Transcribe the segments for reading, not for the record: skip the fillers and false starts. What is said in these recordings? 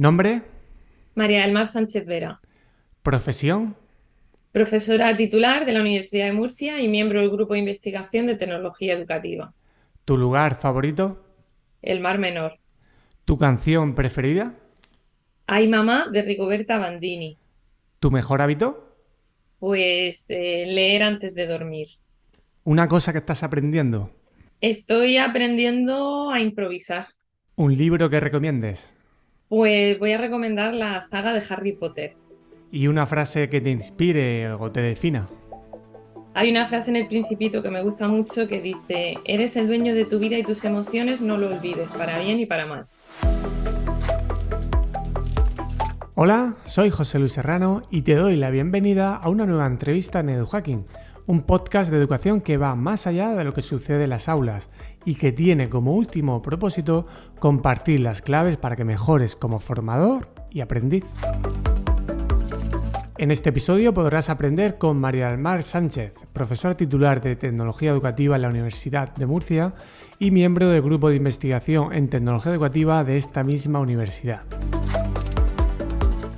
Nombre, María del Mar Sánchez Vera, profesión, profesora titular de la Universidad de Murcia y miembro del Grupo de Investigación de Tecnología Educativa. tu lugar favorito, El Mar Menor. tu canción preferida, Ay mamá de Rigoberta Bandini. tu mejor hábito, Pues leer antes de dormir. una cosa que estás aprendiendo, Estoy aprendiendo a improvisar. un libro que recomiendes Pues voy a recomendar la saga de Harry Potter. y una frase que te inspire o te defina. Hay una frase en El Principito que me gusta mucho que dice: eres el dueño de tu vida y tus emociones, no lo olvides, para bien y para mal. Hola, soy José Luis Serrano y te doy la bienvenida a una nueva entrevista en EduHacking, un podcast de educación que va más allá de lo que sucede en las aulas y que tiene como último propósito compartir las claves para que mejores como formador y aprendiz. En este episodio podrás aprender con María del Mar Sánchez, profesora titular de Tecnología Educativa en la Universidad de Murcia y miembro del Grupo de Investigación en Tecnología Educativa de esta misma universidad.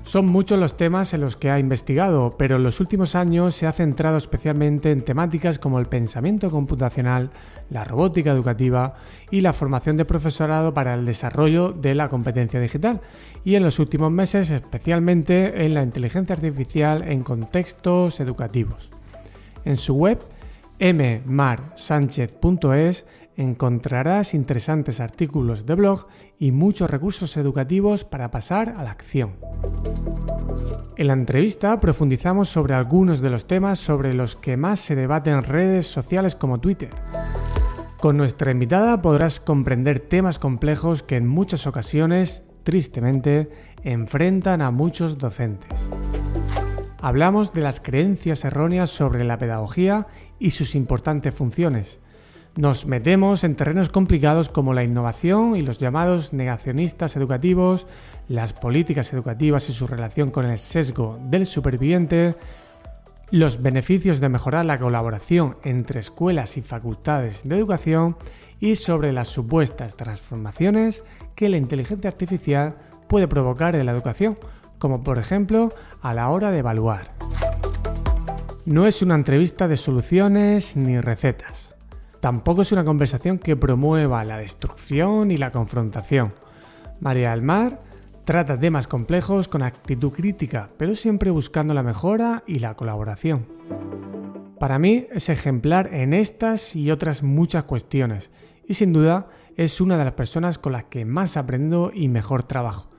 Son muchos los temas en los que ha investigado, pero en los últimos años se ha centrado especialmente en temáticas como el pensamiento computacional, la robótica educativa y la formación de profesorado para el desarrollo de la competencia digital, y en los últimos meses especialmente en la inteligencia artificial en contextos educativos. En su web mmarsanchez.es encontrarás interesantes artículos de blog y muchos recursos educativos para pasar a la acción. En la entrevista profundizamos sobre algunos de los temas sobre los que más se debate en redes sociales como Twitter. Con nuestra invitada podrás comprender temas complejos que en muchas ocasiones, tristemente, enfrentan a muchos docentes. Hablamos de las creencias erróneas sobre la pedagogía y sus importantes funciones. Nos metemos en terrenos complicados como la innovación y los llamados negacionistas educativos, las políticas educativas y su relación con el sesgo del superviviente, los beneficios de mejorar la colaboración entre escuelas y facultades de educación y sobre las supuestas transformaciones que la inteligencia artificial puede provocar en la educación, como por ejemplo a la hora de evaluar. No es una entrevista de soluciones ni recetas. Tampoco es una conversación que promueva la destrucción y la confrontación. María del Mar trata temas complejos con actitud crítica, pero siempre buscando la mejora y la colaboración. Para mí es ejemplar en estas y otras muchas cuestiones, y sin duda es una de las personas con las que más aprendo y mejor trabajo.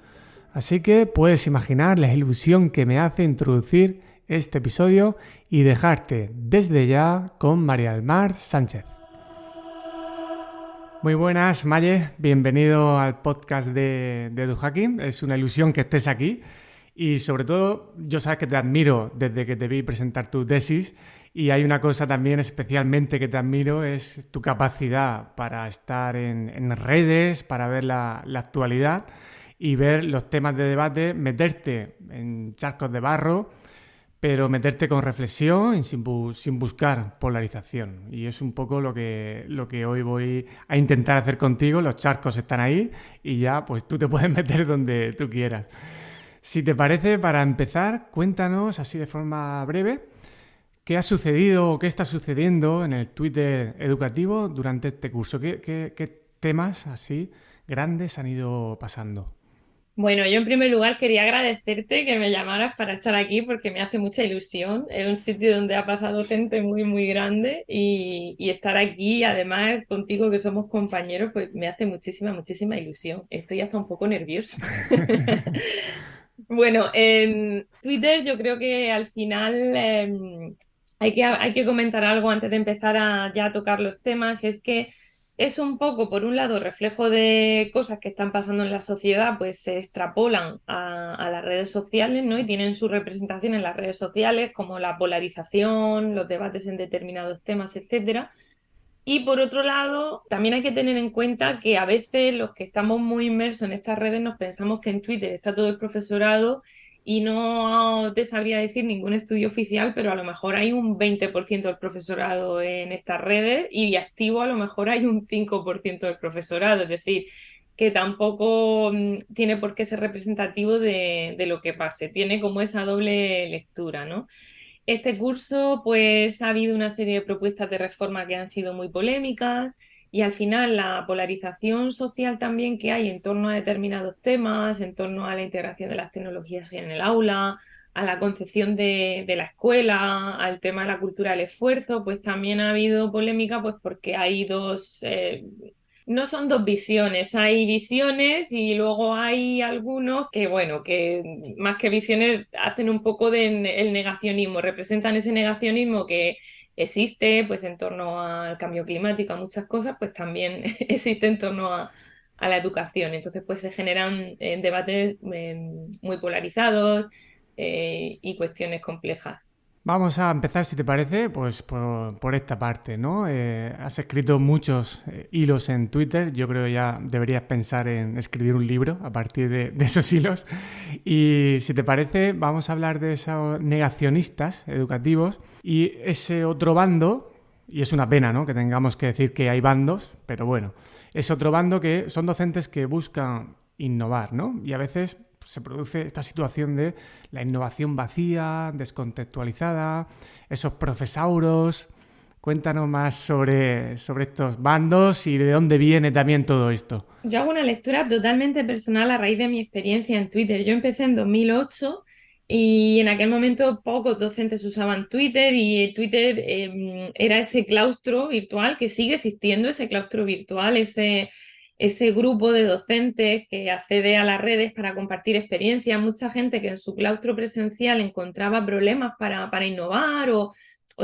Así que puedes imaginar la ilusión que me hace introducir este episodio y dejarte desde ya con María del Mar Sánchez. Muy buenas, Maye. Bienvenido al podcast de EduHacking. Es una ilusión que estés aquí y sobre todo yo sabes que te admiro desde que te vi presentar tu tesis y hay una cosa también especialmente que te admiro, es tu capacidad para estar en redes, para ver la actualidad y ver los temas de debate, meterte en charcos de barro, pero meterte con reflexión y sin buscar polarización. Y es un poco lo que hoy voy a intentar hacer contigo. Los charcos están ahí y ya pues tú te puedes meter donde tú quieras. Si te parece, para empezar, cuéntanos así de forma breve qué ha sucedido o qué está sucediendo en el Twitter educativo durante este curso. ¿Qué temas así grandes han ido pasando? Bueno, yo en primer lugar quería agradecerte que me llamaras para estar aquí porque me hace mucha ilusión. Es un sitio donde ha pasado gente muy, muy grande y estar aquí, además contigo que somos compañeros, pues me hace muchísima, muchísima ilusión. Estoy hasta un poco nerviosa. Bueno, en Twitter yo creo que al final hay que comentar algo antes de empezar a ya tocar los temas, y es que es un poco, por un lado, reflejo de cosas que están pasando en la sociedad, pues se extrapolan a las redes sociales, ¿no? Y tienen su representación en las redes sociales, como la polarización, los debates en determinados temas, etcétera. Y por otro lado, también hay que tener en cuenta que a veces los que estamos muy inmersos en estas redes nos pensamos que en Twitter está todo el profesorado y no te sabría decir ningún estudio oficial, pero a lo mejor hay un 20% del profesorado en estas redes y activo a lo mejor hay un 5% del profesorado. Es decir, que tampoco tiene por qué ser representativo de lo que pase, tiene como esa doble lectura, ¿no? Este curso, pues ha habido una serie de propuestas de reforma que han sido muy polémicas y al final la polarización social también que hay en torno a determinados temas, en torno a la integración de las tecnologías en el aula, a la concepción de la escuela, al tema de la cultura del esfuerzo, pues también ha habido polémica pues porque hay no son dos visiones, hay visiones y luego hay algunos que, bueno, que más que visiones hacen un poco de el negacionismo, representan ese negacionismo que existe pues en torno al cambio climático, a muchas cosas, pues también existe en torno a la educación. Entonces, pues se generan debates muy polarizados y cuestiones complejas. Vamos a empezar, si te parece, pues por esta parte, ¿no? Has escrito muchos hilos en Twitter. Yo creo que ya deberías pensar en escribir un libro a partir de esos hilos. Y si te parece, vamos a hablar de esos negacionistas educativos y ese otro bando, y es una pena, ¿no?, que tengamos que decir que hay bandos, pero bueno, es otro bando que son docentes que buscan innovar, ¿no? Y a veces se produce esta situación de la innovación vacía, descontextualizada, esos profesauros. Cuéntanos más sobre estos bandos y de dónde viene también todo esto. Yo hago una lectura totalmente personal a raíz de mi experiencia en Twitter. Yo empecé en 2008 y en aquel momento pocos docentes usaban Twitter y Twitter era ese claustro virtual que sigue existiendo, ese claustro virtual, ese grupo de docentes que accede a las redes para compartir experiencias. Mucha gente que en su claustro presencial encontraba problemas para innovar o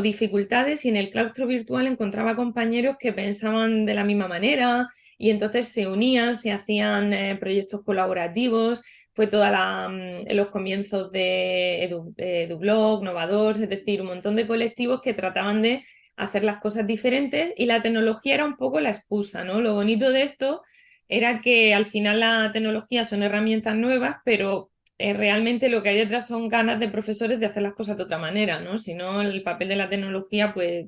dificultades y en el claustro virtual encontraba compañeros que pensaban de la misma manera y entonces se unían, se hacían proyectos colaborativos, fue los comienzos de EduBlog, Novadors, es decir, un montón de colectivos que trataban de hacer las cosas diferentes y la tecnología era un poco la excusa, ¿no? Lo bonito de esto era que al final la tecnología son herramientas nuevas, pero realmente lo que hay detrás son ganas de profesores de hacer las cosas de otra manera, ¿no? Si no, el papel de la tecnología, pues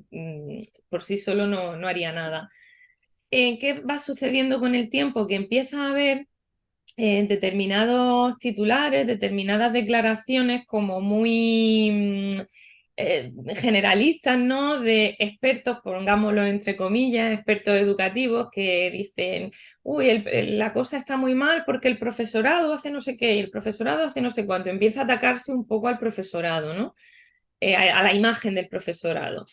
por sí solo no haría nada. ¿Qué va sucediendo con el tiempo? Que empieza a haber determinados titulares, determinadas declaraciones como muy generalistas, ¿no? De expertos, pongámoslo entre comillas, expertos educativos que dicen, uy, la cosa está muy mal porque el profesorado hace no sé qué y el profesorado hace no sé cuánto. Empieza a atacarse un poco al profesorado, ¿no? A la imagen del profesorado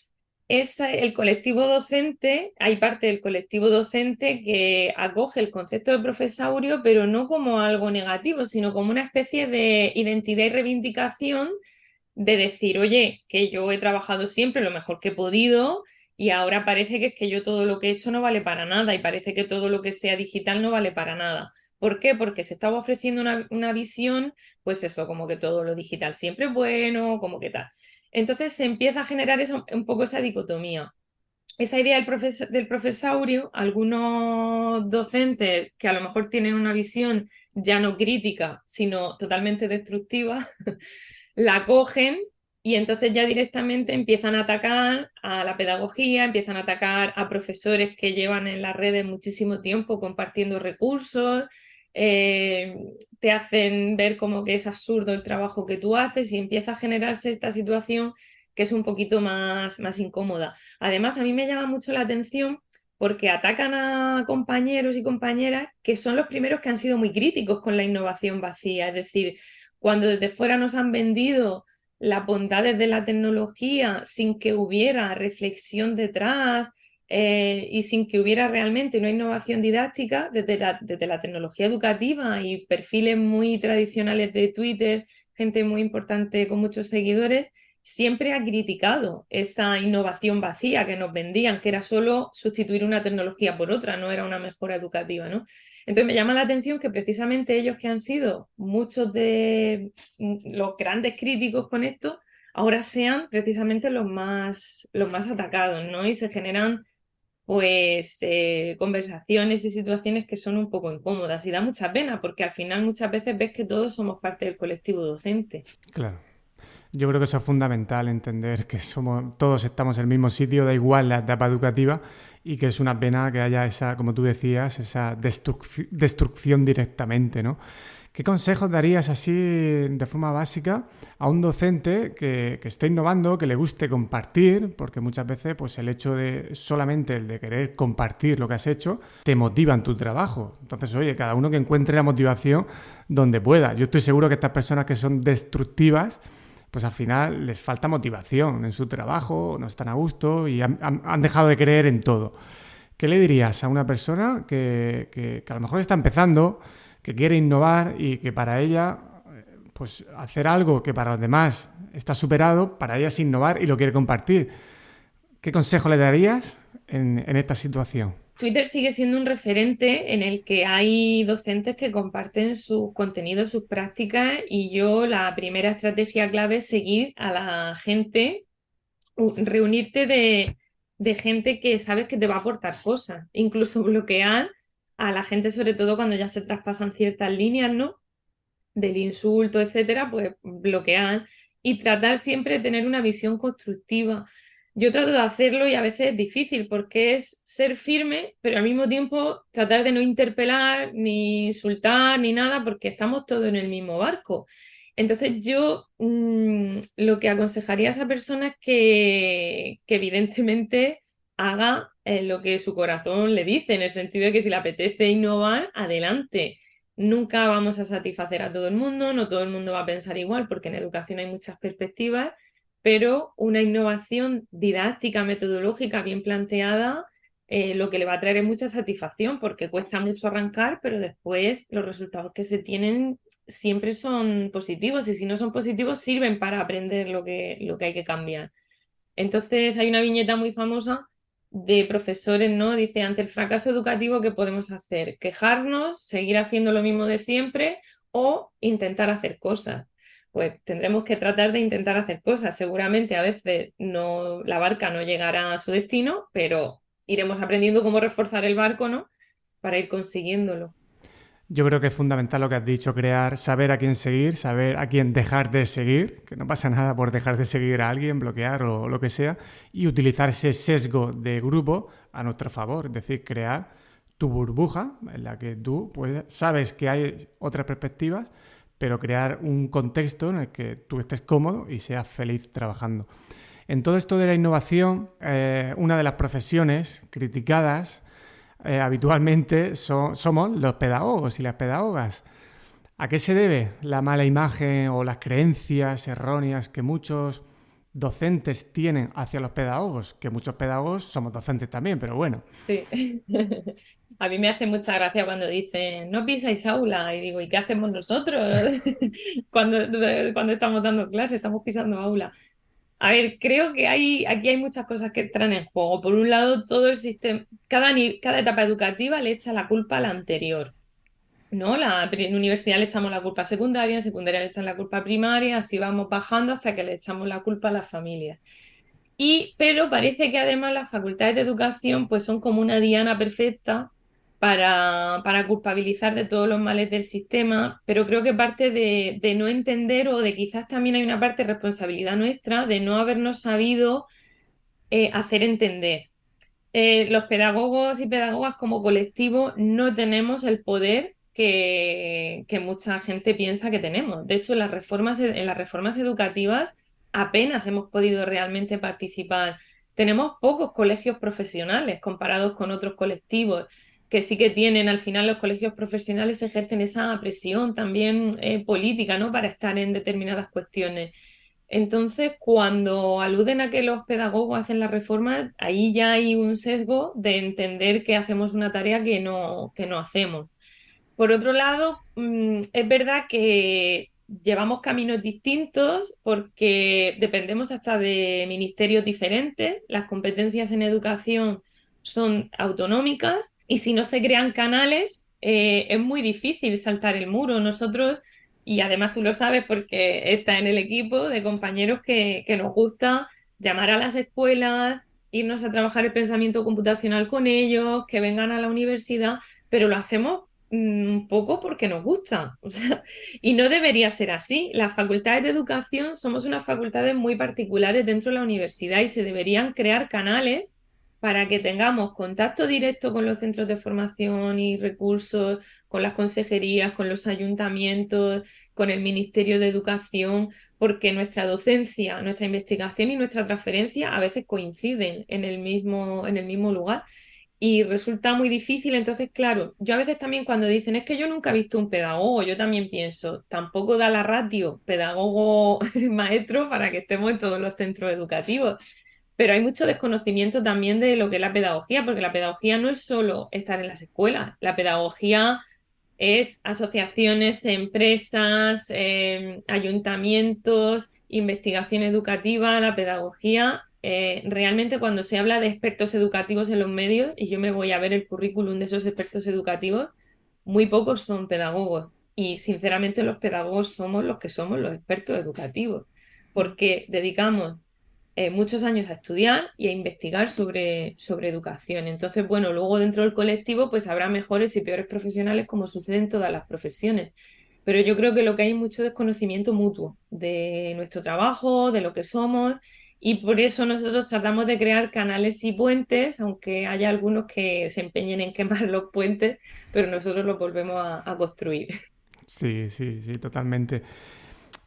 es el colectivo docente, hay parte del colectivo docente que acoge el concepto de profesaurio, pero no como algo negativo, sino como una especie de identidad y reivindicación de decir, oye, que yo he trabajado siempre lo mejor que he podido y ahora parece que es que yo todo lo que he hecho no vale para nada y parece que todo lo que sea digital no vale para nada. ¿Por qué? Porque se estaba ofreciendo una visión, pues eso, como que todo lo digital siempre es bueno, como que tal. Entonces se empieza a generar un poco esa dicotomía. Esa idea del profesaurio, algunos docentes que a lo mejor tienen una visión ya no crítica, sino totalmente destructiva, la cogen y entonces ya directamente empiezan a atacar a la pedagogía, empiezan a atacar a profesores que llevan en las redes muchísimo tiempo compartiendo recursos, eh, te hacen ver como que es absurdo el trabajo que tú haces y empieza a generarse esta situación que es un poquito más incómoda. Además, a mí me llama mucho la atención porque atacan a compañeros y compañeras que son los primeros que han sido muy críticos con la innovación vacía, es decir, cuando desde fuera nos han vendido las bondades de la tecnología sin que hubiera reflexión detrás y sin que hubiera realmente una innovación didáctica desde la tecnología educativa y perfiles muy tradicionales de Twitter, gente muy importante con muchos seguidores, siempre ha criticado esa innovación vacía que nos vendían, que era solo sustituir una tecnología por otra, no era una mejora educativa, ¿no? Entonces me llama la atención que precisamente ellos que han sido muchos de los grandes críticos con esto, ahora sean precisamente los más atacados, ¿no? Y se generan pues conversaciones y situaciones que son un poco incómodas y da mucha pena porque al final muchas veces ves que todos somos parte del colectivo docente. Claro. Yo creo que eso es fundamental, entender que somos, todos estamos en el mismo sitio, da igual la etapa educativa, y que es una pena que haya esa, como tú decías, esa destrucción directamente, ¿no? ¿Qué consejos darías así de forma básica a un docente que esté innovando, que le guste compartir? Porque muchas veces pues el hecho de solamente el de querer compartir lo que has hecho te motiva en tu trabajo. Entonces, oye, cada uno que encuentre la motivación donde pueda. Yo estoy seguro que estas personas que son destructivas, pues al final les falta motivación en su trabajo, no están a gusto y han dejado de creer en todo. ¿Qué le dirías a una persona que a lo mejor está empezando, que quiere innovar y que para ella, pues hacer algo que para los demás está superado, para ella es innovar y lo quiere compartir? ¿Qué consejo le darías en esta situación? Twitter sigue siendo un referente en el que hay docentes que comparten sus contenidos, sus prácticas, y yo la primera estrategia clave es seguir a la gente, reunirte de gente que sabes que te va a aportar cosas, incluso bloquear a la gente, sobre todo cuando ya se traspasan ciertas líneas, ¿no? Del insulto, etcétera, pues bloquear y tratar siempre de tener una visión constructiva. Yo trato de hacerlo y a veces es difícil porque es ser firme, pero al mismo tiempo tratar de no interpelar, ni insultar, ni nada, porque estamos todos en el mismo barco. Entonces yo lo que aconsejaría a esa persona es que evidentemente haga lo que su corazón le dice, en el sentido de que si le apetece innovar, adelante. Nunca vamos a satisfacer a todo el mundo, no todo el mundo va a pensar igual, porque en educación hay muchas perspectivas, pero una innovación didáctica, metodológica, bien planteada, lo que le va a traer es mucha satisfacción, porque cuesta mucho arrancar, pero después los resultados que se tienen siempre son positivos, y si no son positivos, sirven para aprender lo que hay que cambiar. Entonces hay una viñeta muy famosa de profesores, ¿no? Dice, ante el fracaso educativo, ¿qué podemos hacer? ¿Quejarnos, seguir haciendo lo mismo de siempre o intentar hacer cosas? Pues tendremos que tratar de intentar hacer cosas. Seguramente a veces no, la barca no llegará a su destino, pero iremos aprendiendo cómo reforzar el barco, ¿no? Para ir consiguiéndolo. Yo creo que es fundamental lo que has dicho, saber a quién seguir, saber a quién dejar de seguir, que no pasa nada por dejar de seguir a alguien, bloquear o lo que sea, y utilizar ese sesgo de grupo a nuestro favor, es decir, crear tu burbuja en la que tú pues, sabes que hay otras perspectivas, pero crear un contexto en el que tú estés cómodo y seas feliz trabajando. En todo esto de la innovación, una de las profesiones criticadas habitualmente somos los pedagogos y las pedagogas. ¿A qué se debe la mala imagen o las creencias erróneas que muchos docentes tienen hacia los pedagogos? Que muchos pedagogos somos docentes también, pero bueno. Sí. A mí me hace mucha gracia cuando dicen, no pisáis aula, y digo, ¿y qué hacemos nosotros cuando, cuando estamos dando clases? Estamos pisando aula. A ver, creo que aquí hay muchas cosas que entran en juego. Por un lado, todo el sistema, cada etapa educativa le echa la culpa a la anterior, ¿no? En universidad le echamos la culpa a secundaria, en secundaria le echan la culpa a primaria, así vamos bajando hasta que le echamos la culpa a las familias. Pero parece que además las facultades de educación pues son como una diana perfecta para culpabilizar de todos los males del sistema, pero creo que parte de no entender, o de quizás también hay una parte de responsabilidad nuestra de no habernos sabido hacer entender. Los pedagogos y pedagogas como colectivo no tenemos el poder que mucha gente piensa que tenemos. De hecho, en las reformas educativas apenas hemos podido realmente participar. Tenemos pocos colegios profesionales comparados con otros colectivos que sí que tienen. Al final los colegios profesionales ejercen esa presión también política, ¿no? Para estar en determinadas cuestiones. Entonces, cuando aluden a que los pedagogos hacen la reforma, ahí ya hay un sesgo de entender que hacemos una tarea que no hacemos. Por otro lado, es verdad que llevamos caminos distintos porque dependemos hasta de ministerios diferentes, las competencias en educación son autonómicas, y si no se crean canales, es muy difícil saltar el muro. Nosotros, y además tú lo sabes porque estás en el equipo de compañeros que nos gusta llamar a las escuelas, irnos a trabajar el pensamiento computacional con ellos, que vengan a la universidad, pero lo hacemos un poco porque nos gusta. O sea, y no debería ser así. Las facultades de educación somos unas facultades muy particulares dentro de la universidad, y se deberían crear canales para que tengamos contacto directo con los centros de formación y recursos, con las consejerías, con los ayuntamientos, con el Ministerio de Educación, porque nuestra docencia, nuestra investigación y nuestra transferencia a veces coinciden en el mismo lugar. Y resulta muy difícil, entonces, claro, yo a veces también cuando dicen es que yo nunca he visto un pedagogo, yo también pienso, tampoco da la ratio pedagogo maestro para que estemos en todos los centros educativos. Pero hay mucho desconocimiento también de lo que es la pedagogía, porque la pedagogía no es solo estar en las escuelas, la pedagogía es asociaciones, empresas, ayuntamientos, investigación educativa, la pedagogía. Realmente cuando se habla de expertos educativos en los medios, y yo me voy a ver el currículum de esos expertos educativos, muy pocos son pedagogos. Y sinceramente los pedagogos somos los que somos los expertos educativos, porque dedicamos muchos años a estudiar y a investigar sobre educación. Entonces, bueno, luego dentro del colectivo pues habrá mejores y peores profesionales como sucede en todas las profesiones. Pero yo creo que lo que hay es mucho desconocimiento mutuo de nuestro trabajo, de lo que somos, y por eso nosotros tratamos de crear canales y puentes, aunque haya algunos que se empeñen en quemar los puentes, pero nosotros los volvemos a construir. Sí, sí, sí, totalmente.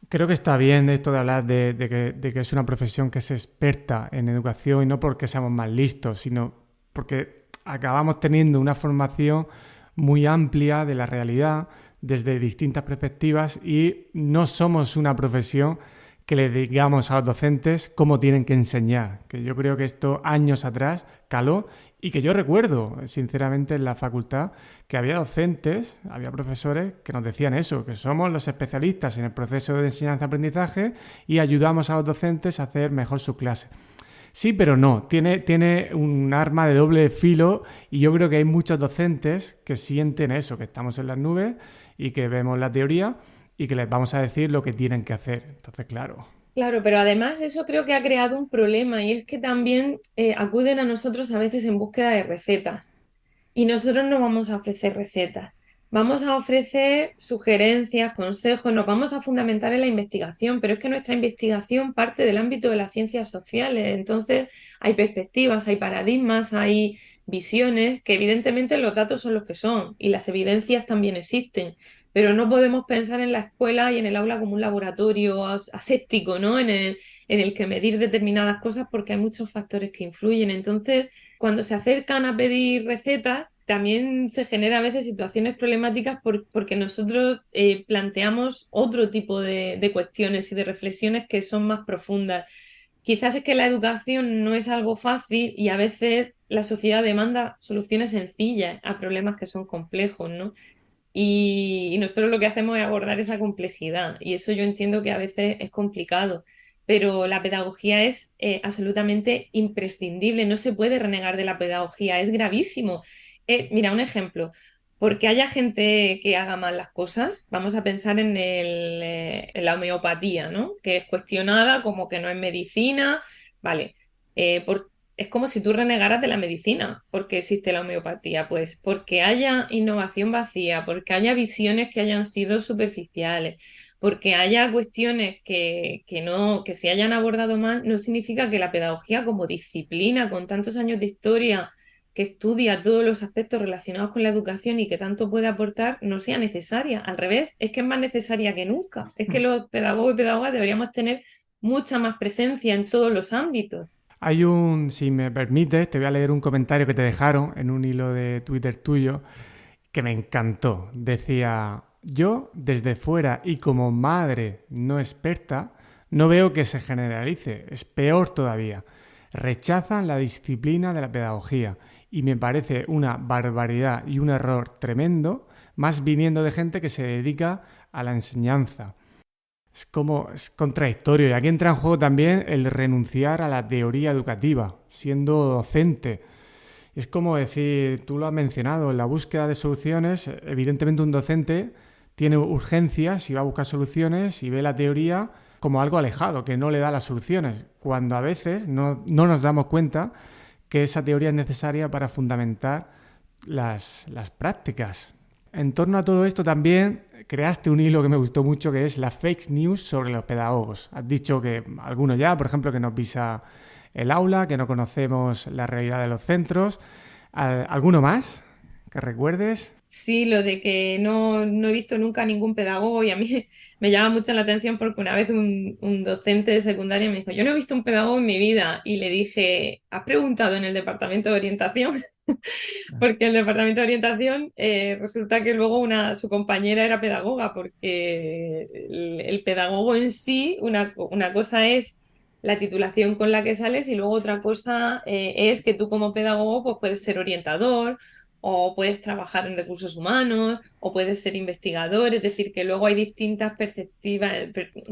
Creo que está bien esto de hablar de que es una profesión que es experta en educación y no porque seamos más listos, sino porque acabamos teniendo una formación muy amplia de la realidad desde distintas perspectivas y no somos una profesión que le digamos a los docentes cómo tienen que enseñar, que yo creo que esto años atrás caló y que yo recuerdo, sinceramente, en la facultad, que había docentes, había profesores que nos decían eso, que somos los especialistas en el proceso de enseñanza-aprendizaje y ayudamos a los docentes a hacer mejor su clase. Sí, pero no, tiene un arma de doble filo y yo creo que hay muchos docentes que sienten eso, que estamos en las nubes y que vemos la teoría y que les vamos a decir lo que tienen que hacer. Entonces, claro. Claro, pero además eso creo que ha creado un problema y es que también acuden a nosotros a veces en búsqueda de recetas. Y nosotros no vamos a ofrecer recetas, vamos a ofrecer sugerencias, consejos, nos vamos a fundamentar en la investigación, pero es que nuestra investigación parte del ámbito de las ciencias sociales, entonces hay perspectivas, hay paradigmas, hay visiones, que evidentemente los datos son los que son y las evidencias también existen, pero no podemos pensar en la escuela y en el aula como un laboratorio aséptico, ¿no? En el que medir determinadas cosas porque hay muchos factores que influyen. Entonces, cuando se acercan a pedir recetas, también se genera a veces situaciones problemáticas porque nosotros planteamos otro tipo de cuestiones y de reflexiones que son más profundas. Quizás es que la educación no es algo fácil y a veces la sociedad demanda soluciones sencillas a problemas que son complejos, ¿no? Y nosotros lo que hacemos es abordar esa complejidad y eso yo entiendo que a veces es complicado, pero la pedagogía es absolutamente imprescindible, no se puede renegar de la pedagogía, es gravísimo. Mira, un ejemplo, porque haya gente que haga mal las cosas, vamos a pensar en la homeopatía, ¿no? Que es cuestionada como que no es medicina, vale. Es como si tú renegaras de la medicina, porque existe la homeopatía, pues porque haya innovación vacía, porque haya visiones que hayan sido superficiales, porque haya cuestiones que se hayan abordado mal, no significa que la pedagogía como disciplina, con tantos años de historia, que estudia todos los aspectos relacionados con la educación y que tanto puede aportar, no sea necesaria. Al revés, es que es más necesaria que nunca. Es que los pedagogos y pedagogas deberíamos tener mucha más presencia en todos los ámbitos. Si me permites, te voy a leer un comentario que te dejaron en un hilo de Twitter tuyo que me encantó. Decía, yo desde fuera y como madre no experta, no veo que se generalice, es peor todavía. Rechazan la disciplina de la pedagogía y me parece una barbaridad y un error tremendo, más viniendo de gente que se dedica a la enseñanza. Es contradictorio y aquí entra en juego también el renunciar a la teoría educativa, siendo docente. Es como decir, tú lo has mencionado, en la búsqueda de soluciones, evidentemente un docente tiene urgencias y va a buscar soluciones y ve la teoría como algo alejado, que no le da las soluciones, cuando a veces no nos damos cuenta que esa teoría es necesaria para fundamentar las prácticas. En torno a todo esto también creaste un hilo que me gustó mucho, que es la fake news sobre los pedagogos. Has dicho que alguno ya, por ejemplo, que nos pisa el aula, que no conocemos la realidad de los centros. ¿Alguno más que recuerdes? Sí, lo de que no he visto nunca ningún pedagogo y a mí me llama mucho la atención porque una vez un docente de secundaria me dijo, yo no he visto un pedagogo en mi vida y le dije, ¿has preguntado en el departamento de orientación? Porque el departamento de orientación resulta que luego su compañera era pedagoga porque el pedagogo en sí, una cosa es la titulación con la que sales y luego otra cosa es que tú como pedagogo pues puedes ser orientador o puedes trabajar en recursos humanos, o puedes ser investigador, es decir, que luego hay distintas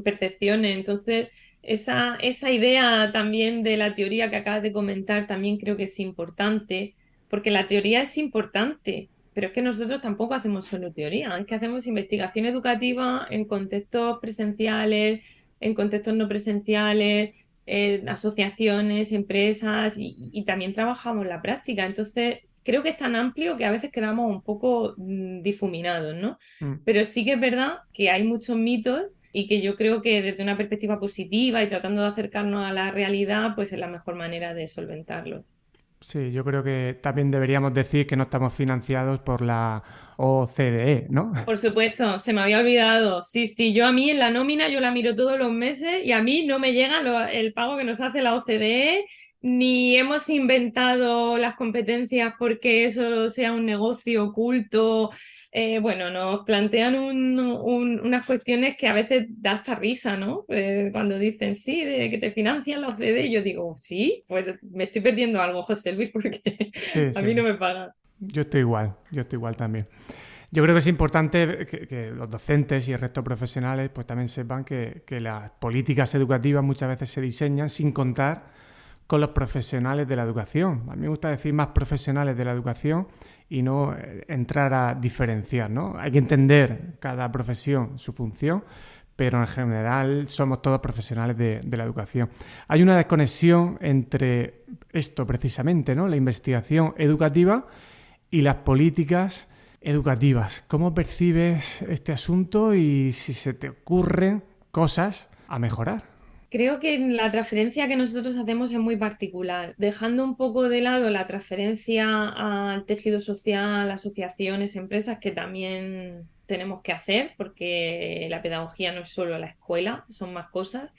percepciones. Entonces, esa idea también de la teoría que acabas de comentar también creo que es importante, porque la teoría es importante, pero es que nosotros tampoco hacemos solo teoría, es que hacemos investigación educativa en contextos presenciales, en contextos no presenciales, asociaciones, empresas y también trabajamos la práctica. Entonces, creo que es tan amplio que a veces quedamos un poco difuminados, ¿no? Mm. Pero sí que es verdad que hay muchos mitos y que yo creo que desde una perspectiva positiva y tratando de acercarnos a la realidad, pues es la mejor manera de solventarlos. Sí, yo creo que también deberíamos decir que no estamos financiados por la OCDE, ¿no? Por supuesto, se me había olvidado. Sí, sí, yo a mí en la nómina yo la miro todos los meses y a mí no me llega el pago que nos hace la OCDE, ni hemos inventado las competencias porque eso sea un negocio oculto. Bueno, nos plantean unas cuestiones que a veces da hasta risa, ¿no? Cuando dicen, sí, de que te financian la OCDE, yo digo, sí, pues me estoy perdiendo algo, José Luis, porque Sí, a sí. mí no me pagan. Yo estoy igual también. Yo creo que es importante que los docentes y el resto de profesionales pues también sepan que las políticas educativas muchas veces se diseñan sin contar con los profesionales de la educación. A mí me gusta decir más profesionales de la educación y no entrar a diferenciar, ¿no? Hay que entender cada profesión, su función, pero en general somos todos profesionales de la educación. Hay una desconexión entre esto precisamente, ¿no? La investigación educativa y las políticas educativas. ¿Cómo percibes este asunto y si se te ocurren cosas a mejorar? Creo que la transferencia que nosotros hacemos es muy particular, dejando un poco de lado la transferencia al tejido social, asociaciones, empresas, que también tenemos que hacer, porque la pedagogía no es solo la escuela, son más cosas,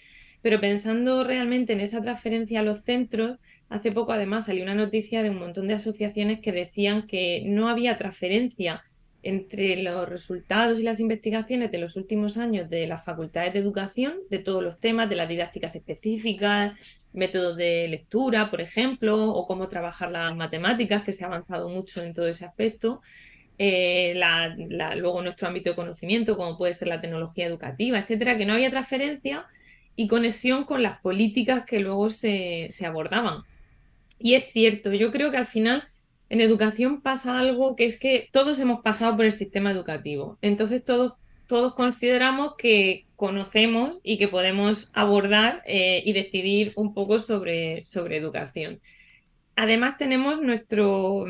pero pensando realmente en esa transferencia a los centros, hace poco además salió una noticia de un montón de asociaciones que decían que no había transferencia entre los resultados y las investigaciones de los últimos años de las facultades de educación, de todos los temas, de las didácticas específicas, métodos de lectura, por ejemplo, o cómo trabajar las matemáticas, que se ha avanzado mucho en todo ese aspecto. Luego nuestro ámbito de conocimiento, como puede ser la tecnología educativa, etcétera, que no había transferencia y conexión con las políticas que luego se abordaban. Y es cierto, yo creo que al final en educación pasa algo que es que todos hemos pasado por el sistema educativo. Entonces todos consideramos que conocemos y que podemos abordar y decidir un poco sobre educación. Además tenemos nuestro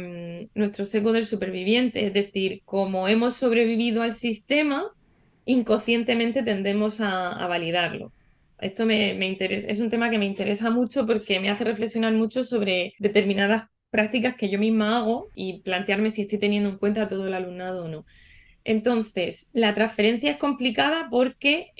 sesgo del superviviente, es decir, como hemos sobrevivido al sistema, inconscientemente tendemos a validarlo. Esto me interesa, es un tema que me interesa mucho porque me hace reflexionar mucho sobre determinadas prácticas que yo misma hago y plantearme si estoy teniendo en cuenta a todo el alumnado o no. Entonces, la transferencia es complicada porque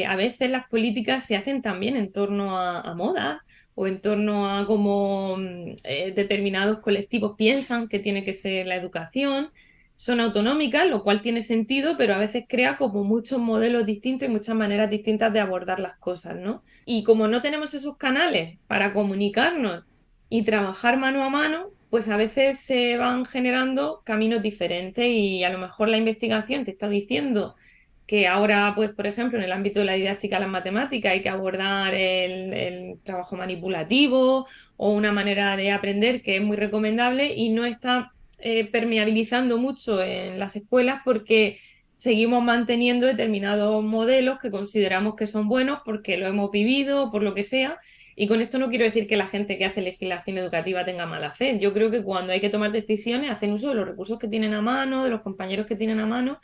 a veces las políticas se hacen también en torno a modas o en torno a cómo determinados colectivos piensan que tiene que ser la educación. Son autonómicas, lo cual tiene sentido, pero a veces crea como muchos modelos distintos y muchas maneras distintas de abordar las cosas, ¿no? Y como no tenemos esos canales para comunicarnos y trabajar mano a mano, pues a veces se van generando caminos diferentes y a lo mejor la investigación te está diciendo que ahora, pues, por ejemplo, en el ámbito de la didáctica de las matemáticas hay que abordar el trabajo manipulativo o una manera de aprender que es muy recomendable y no está permeabilizando mucho en las escuelas porque seguimos manteniendo determinados modelos que consideramos que son buenos porque lo hemos vivido, por lo que sea. Y con esto no quiero decir que la gente que hace legislación educativa tenga mala fe. Yo creo que cuando hay que tomar decisiones hacen uso de los recursos que tienen a mano, de los compañeros que tienen a mano,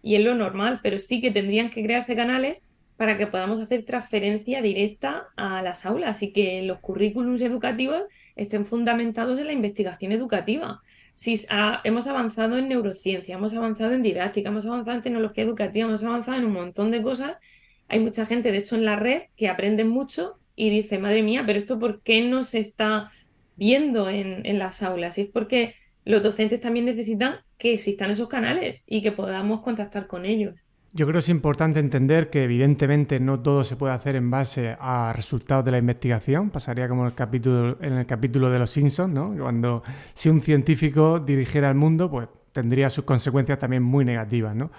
y es lo normal, pero sí que tendrían que crearse canales para que podamos hacer transferencia directa a las aulas y que los currículums educativos estén fundamentados en la investigación educativa. Si hemos avanzado en neurociencia, hemos avanzado en didáctica, hemos avanzado en tecnología educativa, hemos avanzado en un montón de cosas. Hay mucha gente, de hecho, en la red que aprende mucho y dice, madre mía, pero esto ¿por qué no se está viendo en las aulas? Y es porque los docentes también necesitan que existan esos canales y que podamos contactar con ellos. Yo creo que es importante entender que evidentemente no todo se puede hacer en base a resultados de la investigación. Pasaría como en el capítulo de Los Simpsons, ¿no? Cuando si un científico dirigiera el mundo, pues tendría sus consecuencias también muy negativas, ¿no?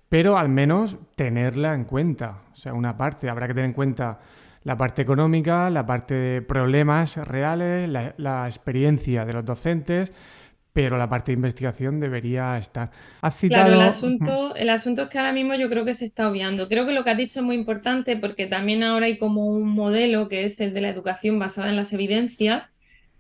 Pero al menos tenerla en cuenta. O sea, una parte, habrá que tener en cuenta la parte económica, la parte de problemas reales, la experiencia de los docentes, pero la parte de investigación debería estar. Has Claro, citado... el asunto es que ahora mismo yo creo que se está obviando. Creo que lo que has dicho es muy importante porque también ahora hay como un modelo que es el de la educación basada en las evidencias,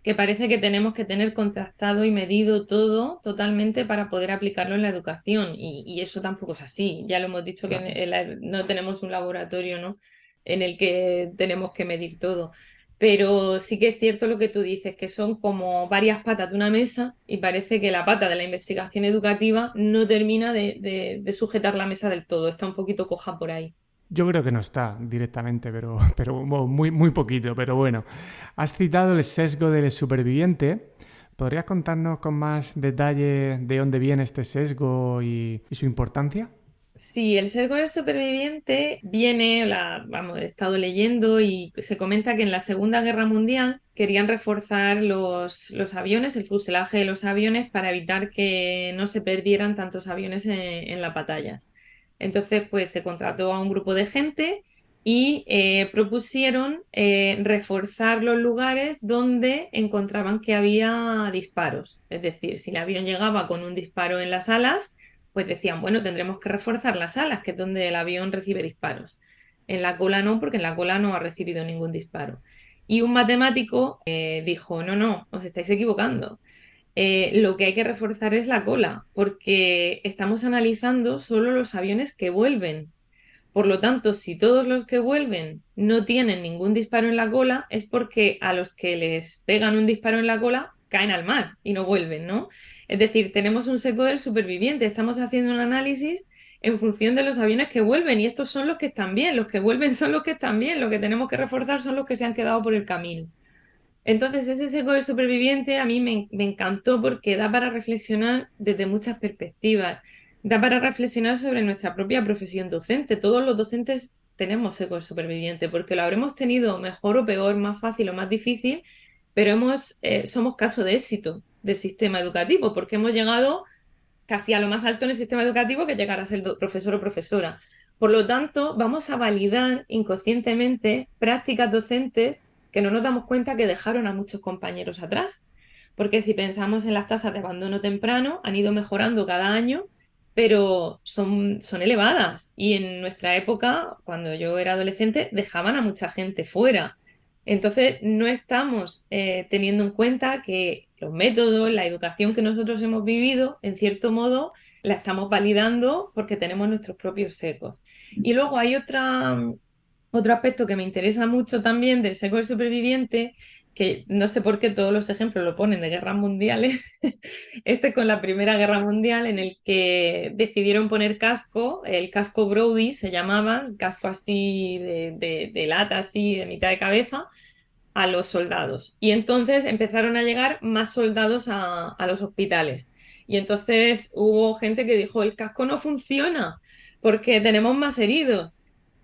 que parece que tenemos que tener contrastado y medido todo totalmente para poder aplicarlo en la educación. Y eso tampoco es así. Ya lo hemos dicho que Claro. no tenemos un laboratorio, ¿no? En el que tenemos que medir todo. Pero sí que es cierto lo que tú dices, que son como varias patas de una mesa y parece que la pata de la investigación educativa no termina de sujetar la mesa del todo, está un poquito coja por ahí. Yo creo que no está directamente, pero bueno, muy, muy poquito. Pero bueno, has citado el sesgo del superviviente. ¿Podrías contarnos con más detalle de dónde viene este sesgo y su importancia? Sí, el sesgo del superviviente viene, vamos, he estado leyendo y se comenta que en la Segunda Guerra Mundial querían reforzar los aviones, el fuselaje de los aviones para evitar que no se perdieran tantos aviones en las batallas. Entonces, pues se contrató a un grupo de gente y propusieron reforzar los lugares donde encontraban que había disparos. Es decir, si el avión llegaba con un disparo en las alas, pues decían, bueno, tendremos que reforzar las alas, que es donde el avión recibe disparos. En la cola no, porque en la cola no ha recibido ningún disparo. Y un matemático dijo, no, no, os estáis equivocando. Lo que hay que reforzar es la cola, porque estamos analizando solo los aviones que vuelven. Por lo tanto, si todos los que vuelven no tienen ningún disparo en la cola, es porque a los que les pegan un disparo en la cola caen al mar y no vuelven, ¿no? Es decir, tenemos un seco del superviviente, estamos haciendo un análisis en función de los aviones que vuelven y estos son los que están bien, los que vuelven son los que están bien, lo que tenemos que reforzar son los que se han quedado por el camino. Entonces, ese seco del superviviente a mí me encantó porque da para reflexionar desde muchas perspectivas. Da para reflexionar sobre nuestra propia profesión docente. Todos los docentes tenemos seco del superviviente porque lo habremos tenido mejor o peor, más fácil o más difícil, pero somos caso de éxito del sistema educativo porque hemos llegado casi a lo más alto en el sistema educativo que llegar a ser profesor o profesora. Por lo tanto, vamos a validar inconscientemente prácticas docentes que no nos damos cuenta que dejaron a muchos compañeros atrás. Porque si pensamos en las tasas de abandono temprano, han ido mejorando cada año, pero son elevadas. Y en nuestra época, cuando yo era adolescente, dejaban a mucha gente fuera. Entonces, no estamos teniendo en cuenta que los métodos, la educación que nosotros hemos vivido, en cierto modo, la estamos validando porque tenemos nuestros propios secos. Y luego hay otro aspecto que me interesa mucho también del seco del superviviente, que no sé por qué todos los ejemplos lo ponen de guerras mundiales. Este con la Primera Guerra Mundial, en el que decidieron poner casco, el casco Brody se llamaba, casco así de lata, así de mitad de cabeza, a los soldados. Y entonces empezaron a llegar más soldados a los hospitales. Y entonces hubo gente que dijo, el casco no funciona porque tenemos más heridos.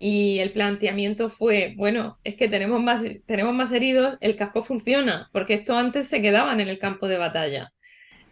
Y el planteamiento fue, bueno, es que tenemos más heridos, el casco funciona, porque esto antes se quedaban en el campo de batalla.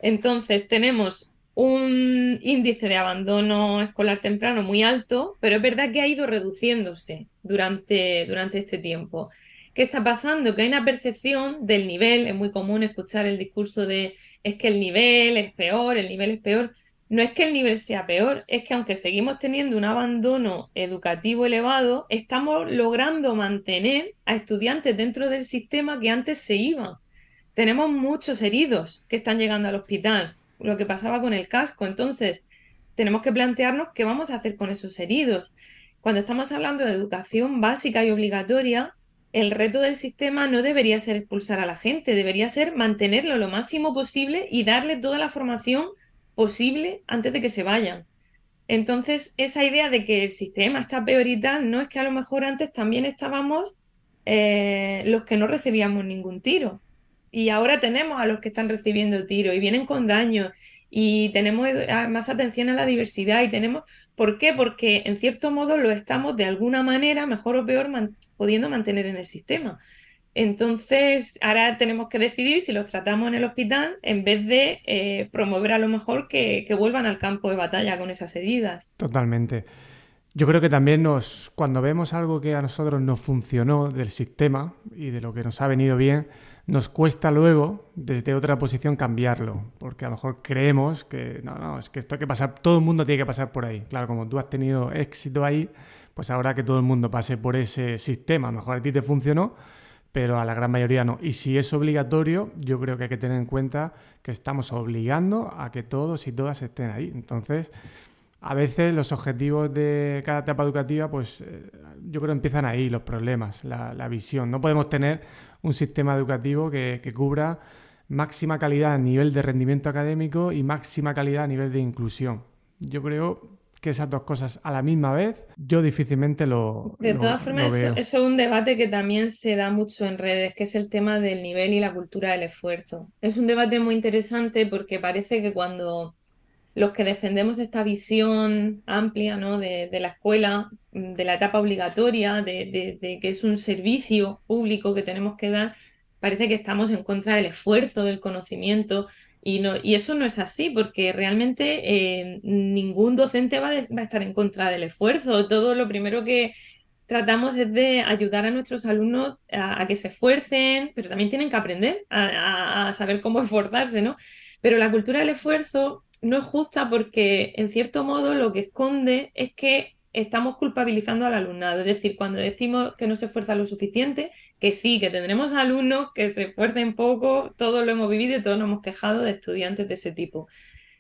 Entonces tenemos un índice de abandono escolar temprano muy alto, pero es verdad que ha ido reduciéndose durante este tiempo. ¿Qué está pasando? Que hay una percepción del nivel, es muy común escuchar el discurso de es que el nivel es peor, el nivel es peor. No es que el nivel sea peor, es que aunque seguimos teniendo un abandono educativo elevado, estamos logrando mantener a estudiantes dentro del sistema que antes se iban. Tenemos muchos heridos que están llegando al hospital, lo que pasaba con el casco. Entonces, tenemos que plantearnos qué vamos a hacer con esos heridos. cuando estamos hablando de educación básica y obligatoria, el reto del sistema no debería ser expulsar a la gente, debería ser mantenerlo lo máximo posible y darle toda la formación posible antes de que se vayan. Entonces, esa idea de que el sistema está peor y tal, no es que a lo mejor antes también estábamos los que no recibíamos ningún tiro. Y ahora tenemos a los que están recibiendo tiro y vienen con daño y tenemos más atención a la diversidad y tenemos... ¿Por qué? Porque en cierto modo lo estamos de alguna manera, mejor o peor, pudiendo mantener en el sistema. Entonces, ahora tenemos que decidir si los tratamos en el hospital en vez de promover a lo mejor que vuelvan al campo de batalla con esas heridas. Totalmente. Yo creo que también cuando vemos algo que a nosotros nos funcionó del sistema y de lo que nos ha venido bien, nos cuesta luego, desde otra posición, cambiarlo. Porque a lo mejor creemos que no, es que esto hay que pasar, todo el mundo tiene que pasar por ahí. Claro, como tú has tenido éxito ahí, pues ahora que todo el mundo pase por ese sistema, a lo mejor a ti te funcionó, pero a la gran mayoría no. Y si es obligatorio, yo creo que hay que tener en cuenta que estamos obligando a que todos y todas estén ahí. Entonces, a veces los objetivos de cada etapa educativa, pues yo creo que empiezan ahí los problemas, la visión. No podemos tener un sistema educativo que cubra máxima calidad a nivel de rendimiento académico y máxima calidad a nivel de inclusión. Yo creo que esas dos cosas a la misma vez, yo difícilmente De todas lo formas, veo. eso es un debate que también se da mucho en redes, que es el tema del nivel y la cultura del esfuerzo. Es un debate muy interesante porque parece que cuando los que defendemos esta visión amplia, ¿no? de la escuela, de la etapa obligatoria, de que es un servicio público que tenemos que dar, parece que estamos en contra del esfuerzo, del conocimiento, y, no, y eso no es así, porque realmente ningún docente va a estar en contra del esfuerzo. Todo lo primero que tratamos es de ayudar a nuestros alumnos a que se esfuercen, pero también tienen que aprender a saber cómo esforzarse, ¿no? Pero la cultura del esfuerzo no es justa porque, en cierto modo, lo que esconde es que estamos culpabilizando al alumnado. Es decir, cuando decimos que no se esfuerza lo suficiente, que sí, que tendremos alumnos que se esfuercen poco, todos lo hemos vivido y todos nos hemos quejado de estudiantes de ese tipo.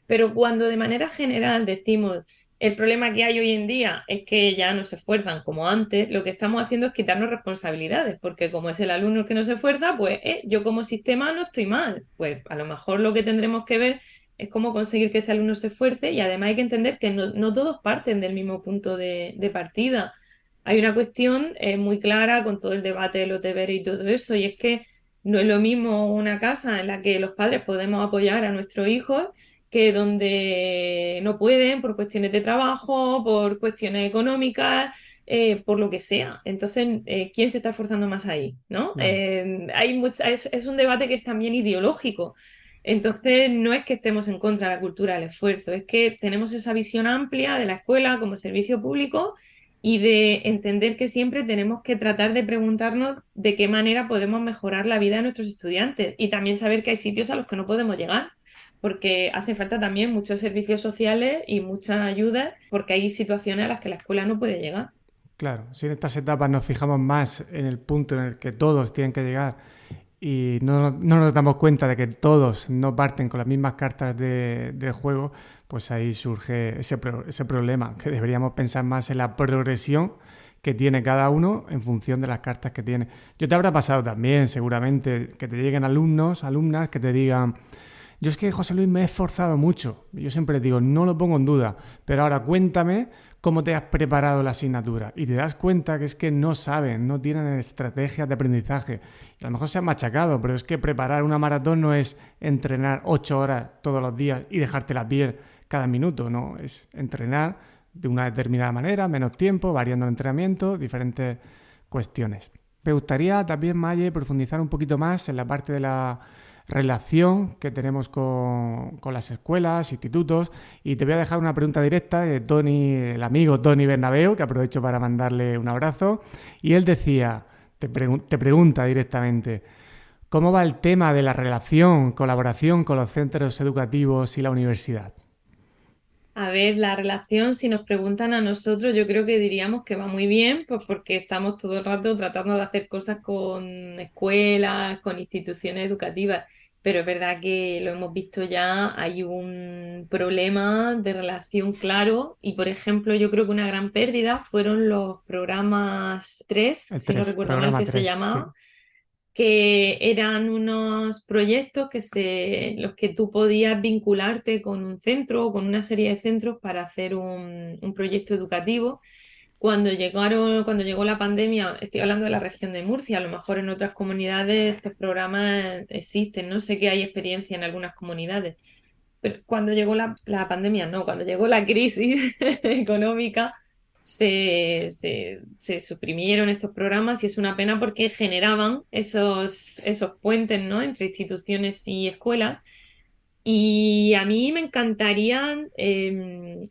Pero cuando de manera general decimos el problema que hay hoy en día es que ya no se esfuerzan como antes, lo que estamos haciendo es quitarnos responsabilidades, porque como es el alumno el que no se esfuerza, pues yo como sistema no estoy mal. Pues a lo mejor lo que tendremos que ver es cómo conseguir que ese alumno se esfuerce y además hay que entender que no todos parten del mismo punto de partida. Hay una cuestión muy clara con todo el debate de los deberes y todo eso, y es que no es lo mismo una casa en la que los padres podemos apoyar a nuestros hijos que donde no pueden por cuestiones de trabajo, por cuestiones económicas, por lo que sea. Entonces, ¿quién se está esforzando más ahí? ¿No? Claro. Es un debate que es también ideológico. Entonces, no es que estemos en contra de la cultura del esfuerzo, es que tenemos esa visión amplia de la escuela como servicio público y de entender que siempre tenemos que tratar de preguntarnos de qué manera podemos mejorar la vida de nuestros estudiantes y también saber que hay sitios a los que no podemos llegar porque hace falta también muchos servicios sociales y mucha ayuda, porque hay situaciones a las que la escuela no puede llegar. Claro, si en estas etapas nos fijamos más en el punto en el que todos tienen que llegar y no nos damos cuenta de que todos no parten con las mismas cartas de juego, pues ahí surge ese problema, que deberíamos pensar más en la progresión que tiene cada uno en función de las cartas que tiene. Yo te habrá pasado también, seguramente, que te lleguen alumnos, alumnas que te digan, yo es que José Luis me he esforzado mucho. Yo siempre les digo, no lo pongo en duda, pero ahora cuéntame cómo te has preparado la asignatura. Y te das cuenta que es que no saben, no tienen estrategias de aprendizaje. Y a lo mejor se han machacado, pero es que preparar una maratón no es entrenar 8 horas todos los días y dejarte la piel cada minuto, no, es entrenar de una determinada manera, menos tiempo, variando el entrenamiento, diferentes cuestiones. Me gustaría también, Maye, profundizar un poquito más en la parte de la relación que tenemos con las escuelas, institutos, y te voy a dejar una pregunta directa de Tony, el amigo Tony Bernabeu, que aprovecho para mandarle un abrazo, y él decía, te pregunta directamente, ¿cómo va el tema de la relación, colaboración con los centros educativos y la universidad? A ver, la relación, si nos preguntan a nosotros, yo creo que diríamos que va muy bien, pues porque estamos todo el rato tratando de hacer cosas con escuelas, con instituciones educativas. pero es verdad que lo hemos visto ya, hay un problema de relación claro y, por ejemplo, yo creo que una gran pérdida fueron los programas 3, El si no 3 recuerdo mal programa que se 3 sí. llamaba, que eran unos proyectos los que tú podías vincularte con un centro o con una serie de centros para hacer un proyecto educativo. Cuando llegó la pandemia, estoy hablando de la región de Murcia, a lo mejor en otras comunidades estos programas existen, no sé que hay experiencia en algunas comunidades, pero cuando llegó la pandemia, no, cuando llegó la crisis económica, se suprimieron estos programas y es una pena porque generaban esos puentes, ¿no?, entre instituciones y escuelas. Y a mí me encantaría,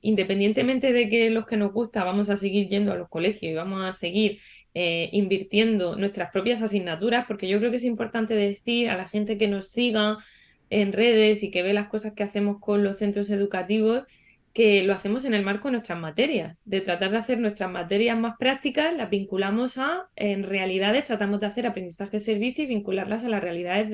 independientemente de que los que nos gusta vamos a seguir yendo a los colegios y vamos a seguir invirtiendo nuestras propias asignaturas, porque yo creo que es importante decir a la gente que nos siga en redes y que ve las cosas que hacemos con los centros educativos, que lo hacemos en el marco de nuestras materias, de tratar de hacer nuestras materias más prácticas, las vinculamos en realidades, tratamos de hacer aprendizaje-servicio y vincularlas a las realidades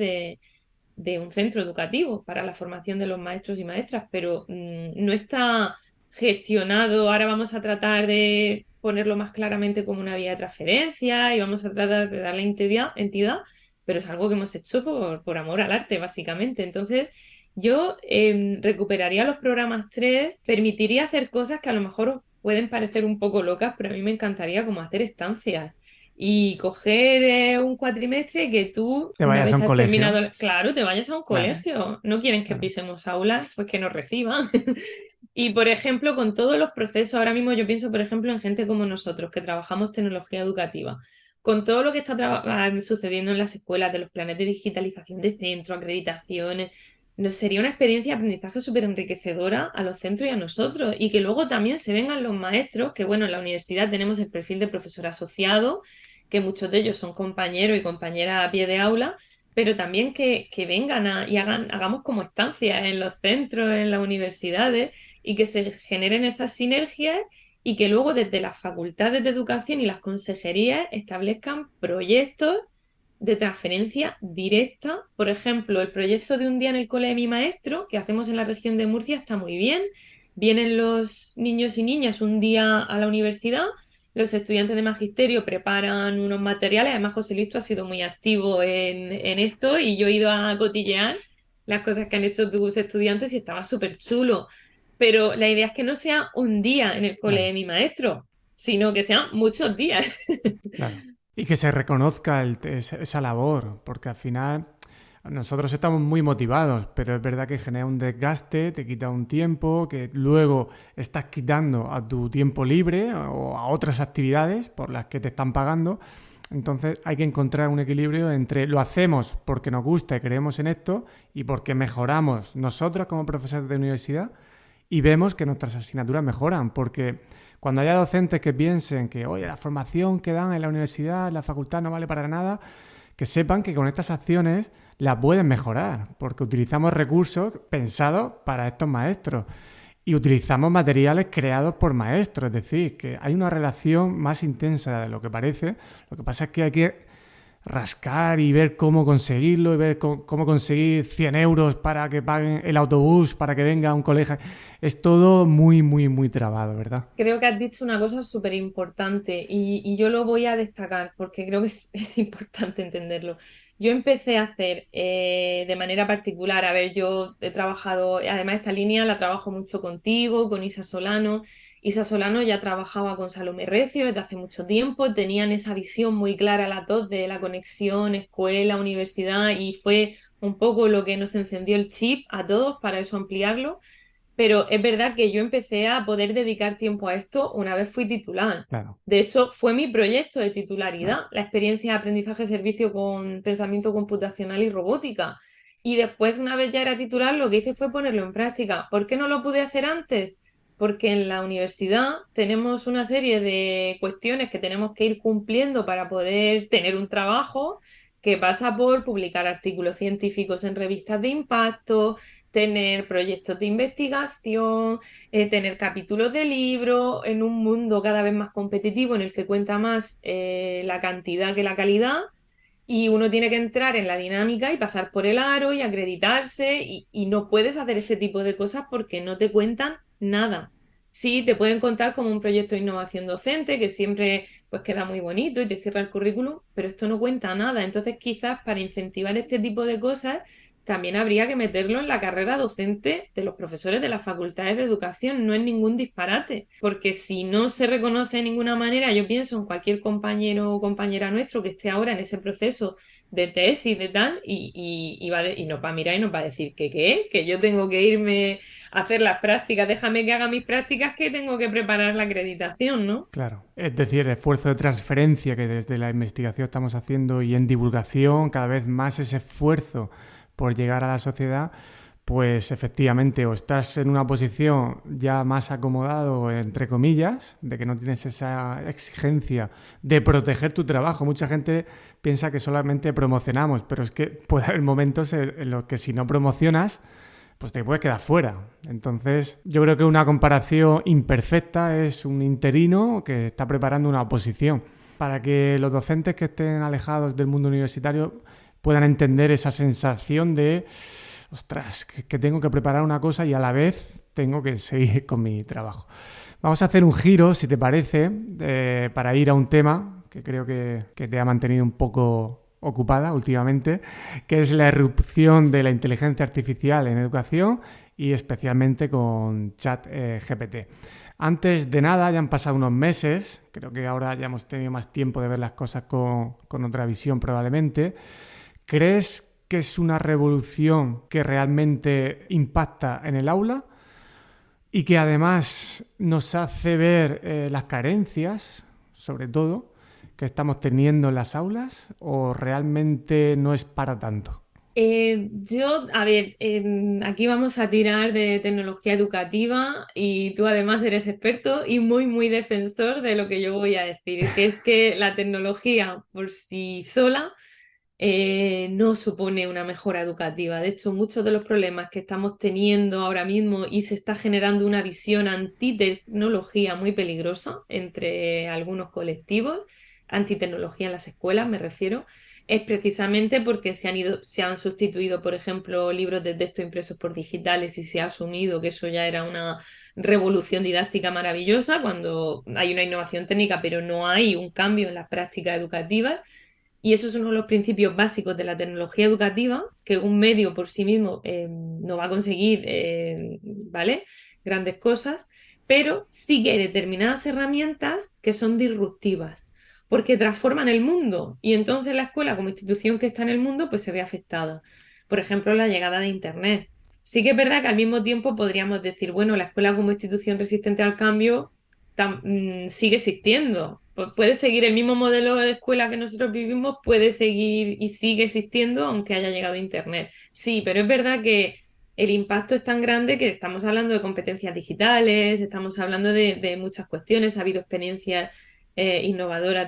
de un centro educativo para la formación de los maestros y maestras, pero no está gestionado. Ahora vamos a tratar de ponerlo más claramente como una vía de transferencia y vamos a tratar de darle entidad, pero es algo que hemos hecho por amor al arte, básicamente. Entonces, yo recuperaría los programas 3, permitiría hacer cosas que a lo mejor os pueden parecer un poco locas, pero a mí me encantaría como hacer estancias y coger un cuatrimestre y que tú, Te una vayas a vez un has colegio, terminado, claro, te vayas a un claro, colegio. No quieren que claro. pisemos aulas, pues que nos reciban. Y, por ejemplo, con todos los procesos, ahora mismo yo pienso, por ejemplo, en gente como nosotros, que trabajamos tecnología educativa, con todo lo que está sucediendo en las escuelas, de los planes de digitalización de centros, acreditaciones, nos sería una experiencia de aprendizaje súper enriquecedora a los centros y a nosotros, y que luego también se vengan los maestros, que bueno, en la universidad tenemos el perfil de profesor asociado, que muchos de ellos son compañeros y compañeras a pie de aula, pero también que vengan y hagamos como estancias en los centros, en las universidades, y que se generen esas sinergias y que luego desde las facultades de educación y las consejerías establezcan proyectos de transferencia directa. Por ejemplo, el proyecto de un día en el cole de mi maestro, que hacemos en la región de Murcia, está muy bien. Vienen los niños y niñas un día a la universidad, los estudiantes de magisterio preparan unos materiales. Además, José Luis, tú has sido muy activo en esto y yo he ido a cotillear las cosas que han hecho tus estudiantes y estaba súper chulo. Pero la idea es que no sea un día en el cole Claro, de mi maestro, sino que sean muchos días. claro. Y que se reconozca esa labor, porque al final nosotros estamos muy motivados, pero es verdad que genera un desgaste, te quita un tiempo que luego estás quitando a tu tiempo libre o a otras actividades por las que te están pagando. Entonces hay que encontrar un equilibrio entre lo hacemos porque nos gusta y creemos en esto y porque mejoramos nosotros como profesores de universidad y vemos que nuestras asignaturas mejoran, porque cuando haya docentes que piensen que, oye, la formación que dan en la universidad, en la facultad no vale para nada, que sepan que con estas acciones la pueden mejorar, porque utilizamos recursos pensados para estos maestros y utilizamos materiales creados por maestros, es decir, que hay una relación más intensa de lo que parece. Lo que pasa es que hay que rascar y ver cómo conseguirlo y ver cómo conseguir 100 euros para que paguen el autobús, para que venga a un colegio. Es todo muy, muy, muy trabado, ¿verdad? Creo que has dicho una cosa súper importante y yo lo voy a destacar porque creo que es importante entenderlo. Yo empecé a hacer de manera particular, a ver, yo he trabajado, además esta línea la trabajo mucho contigo, con Isa Solano. Isa Solano ya trabajaba con Salomé Recio desde hace mucho tiempo, tenían esa visión muy clara las dos de la conexión escuela-universidad y fue un poco lo que nos encendió el chip a todos para eso ampliarlo. Pero es verdad que yo empecé a poder dedicar tiempo a esto una vez fui titular. Claro, De hecho, fue mi proyecto de titularidad, claro. la experiencia de aprendizaje-servicio con pensamiento computacional y robótica. Y después, una vez ya era titular, lo que hice fue ponerlo en práctica. ¿Por qué no lo pude hacer antes? Porque en la universidad tenemos una serie de cuestiones que tenemos que ir cumpliendo para poder tener un trabajo que pasa por publicar artículos científicos en revistas de impacto, tener proyectos de investigación, tener capítulos de libros en un mundo cada vez más competitivo en el que cuenta más la cantidad que la calidad. y uno tiene que entrar en la dinámica y pasar por el aro y acreditarse y no puedes hacer este tipo de cosas porque no te cuentan nada. Sí, te pueden contar como un proyecto de innovación docente que siempre pues queda muy bonito y te cierra el currículum, pero esto no cuenta nada. Entonces, quizás para incentivar este tipo de cosas, también habría que meterlo en la carrera docente de los profesores de las facultades de educación. No es ningún disparate, porque si no se reconoce de ninguna manera, yo pienso en cualquier compañero o compañera nuestro que esté ahora en ese proceso de tesis, de tal, y nos va a mirar y nos va a decir que qué, que yo tengo que irme a hacer las prácticas, déjame que haga mis prácticas, que tengo que preparar la acreditación, ¿no? Claro. Es decir, el esfuerzo de transferencia que desde la investigación estamos haciendo y en divulgación, cada vez más ese esfuerzo por llegar a la sociedad, pues efectivamente o estás en una posición ya más acomodado, entre comillas, de que no tienes esa exigencia de proteger tu trabajo. Mucha gente piensa que solamente promocionamos, pero es que puede haber momentos en los que si no promocionas, pues te puedes quedar fuera. Entonces, yo creo que una comparación imperfecta es un interino que está preparando una oposición para que los docentes que estén alejados del mundo universitario puedan entender esa sensación de, ostras, que tengo que preparar una cosa y a la vez tengo que seguir con mi trabajo. Vamos a hacer un giro, si te parece, para ir a un tema que creo que te ha mantenido un poco ocupada últimamente, que es la irrupción de la inteligencia artificial en educación y especialmente con ChatGPT. Antes de nada, ya han pasado unos meses, creo que ahora ya hemos tenido más tiempo de ver las cosas con otra visión probablemente. ¿Crees que es una revolución que realmente impacta en el aula y que además nos hace ver las carencias, sobre todo, que estamos teniendo en las aulas, o realmente no es para tanto? A ver, aquí vamos a tirar de tecnología educativa y tú además eres experto y muy, muy defensor de lo que yo voy a decir, que es que la tecnología por sí sola no supone una mejora educativa. De hecho, muchos de los problemas que estamos teniendo ahora mismo y se está generando una visión antitecnología muy peligrosa entre algunos colectivos, antitecnología en las escuelas me refiero, es precisamente porque se han sustituido, por ejemplo, libros de texto impresos por digitales y se ha asumido que eso ya era una revolución didáctica maravillosa cuando hay una innovación técnica, pero no hay un cambio en las prácticas educativas. Y eso es uno de los principios básicos de la tecnología educativa, que un medio por sí mismo no va a conseguir, ¿vale? Grandes cosas, pero sí que hay determinadas herramientas que son disruptivas, porque transforman el mundo y entonces la escuela como institución que está en el mundo pues se ve afectada. Por ejemplo, la llegada de Internet. Sí que es verdad que al mismo tiempo podríamos decir, bueno, la escuela como institución resistente al cambio sigue existiendo. Puede seguir el mismo modelo de escuela que nosotros vivimos, puede seguir y sigue existiendo aunque haya llegado Internet. Sí, pero es verdad que el impacto es tan grande que estamos hablando de competencias digitales, estamos hablando de muchas cuestiones, ha habido experiencias innovadoras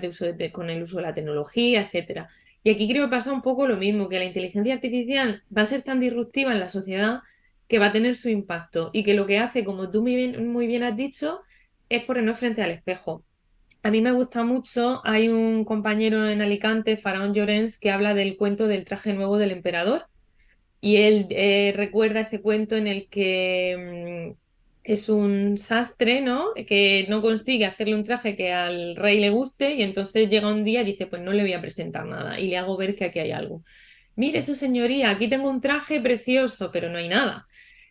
con el uso de la tecnología, etcétera. Y aquí creo que pasa un poco lo mismo, que la inteligencia artificial va a ser tan disruptiva en la sociedad que va a tener su impacto y que lo que hace, como tú muy bien has dicho, es ponernos frente al espejo. A mí me gusta mucho, hay un compañero en Alicante, Faraón Llorens, que habla del cuento del traje nuevo del emperador y él recuerda ese cuento en el que es un sastre, ¿no? Que no consigue hacerle un traje que al rey le guste y entonces llega un día y dice, pues no le voy a presentar nada y le hago ver que aquí hay algo. Mire, su señoría, aquí tengo un traje precioso, pero no hay nada.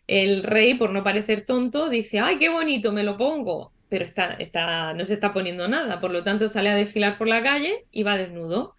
El rey, por no parecer tonto, dice, ay, qué bonito, me lo pongo. Pero no se está poniendo nada, por lo tanto sale a desfilar por la calle y va desnudo.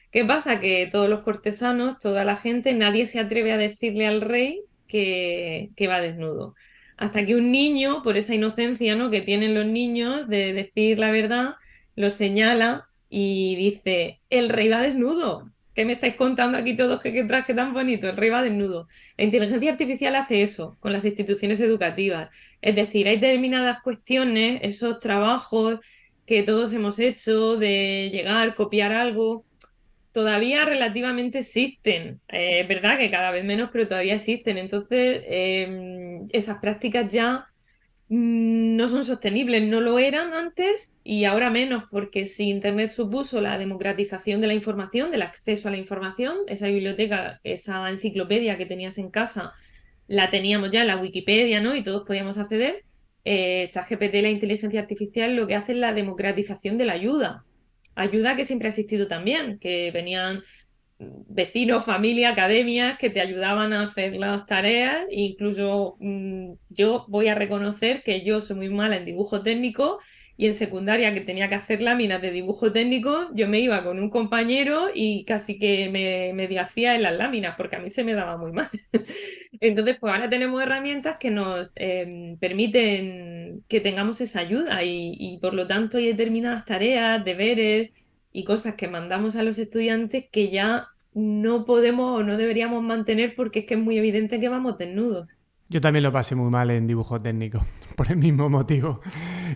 ¿Qué pasa? Que todos los cortesanos, toda la gente, nadie se atreve a decirle al rey que va desnudo. Hasta que un niño, por esa inocencia, ¿no?, que tienen los niños de decir la verdad, lo señala y dice, el rey va desnudo. ¿Qué me estáis contando aquí todos que qué traje tan bonito? El rey va desnudo. La inteligencia artificial hace eso con las instituciones educativas. Es decir, hay determinadas cuestiones, esos trabajos que todos hemos hecho de llegar, copiar algo, todavía relativamente existen. Es verdad que cada vez menos, pero todavía existen. Entonces, esas prácticas ya no son sostenibles, no lo eran antes y ahora menos, porque si Internet supuso la democratización de la información, del acceso a la información, esa biblioteca, esa enciclopedia que tenías en casa, la teníamos ya en la Wikipedia, ¿no? Y todos podíamos acceder. ChatGPT, la inteligencia artificial, lo que hace es la democratización de la ayuda. Ayuda que siempre ha existido también, que venían vecinos, familia, academias que te ayudaban a hacer las tareas. Incluso yo voy a reconocer que yo soy muy mala en dibujo técnico y en secundaria que tenía que hacer láminas de dibujo técnico, yo me iba con un compañero y casi que me hacía en las láminas porque a mí se me daba muy mal. Entonces, pues ahora tenemos herramientas que nos permiten que tengamos esa ayuda y por lo tanto hay determinadas tareas, deberes y cosas que mandamos a los estudiantes que ya no podemos o no deberíamos mantener porque es que es muy evidente que vamos desnudos. Yo también lo pasé muy mal en dibujo técnico, por el mismo motivo.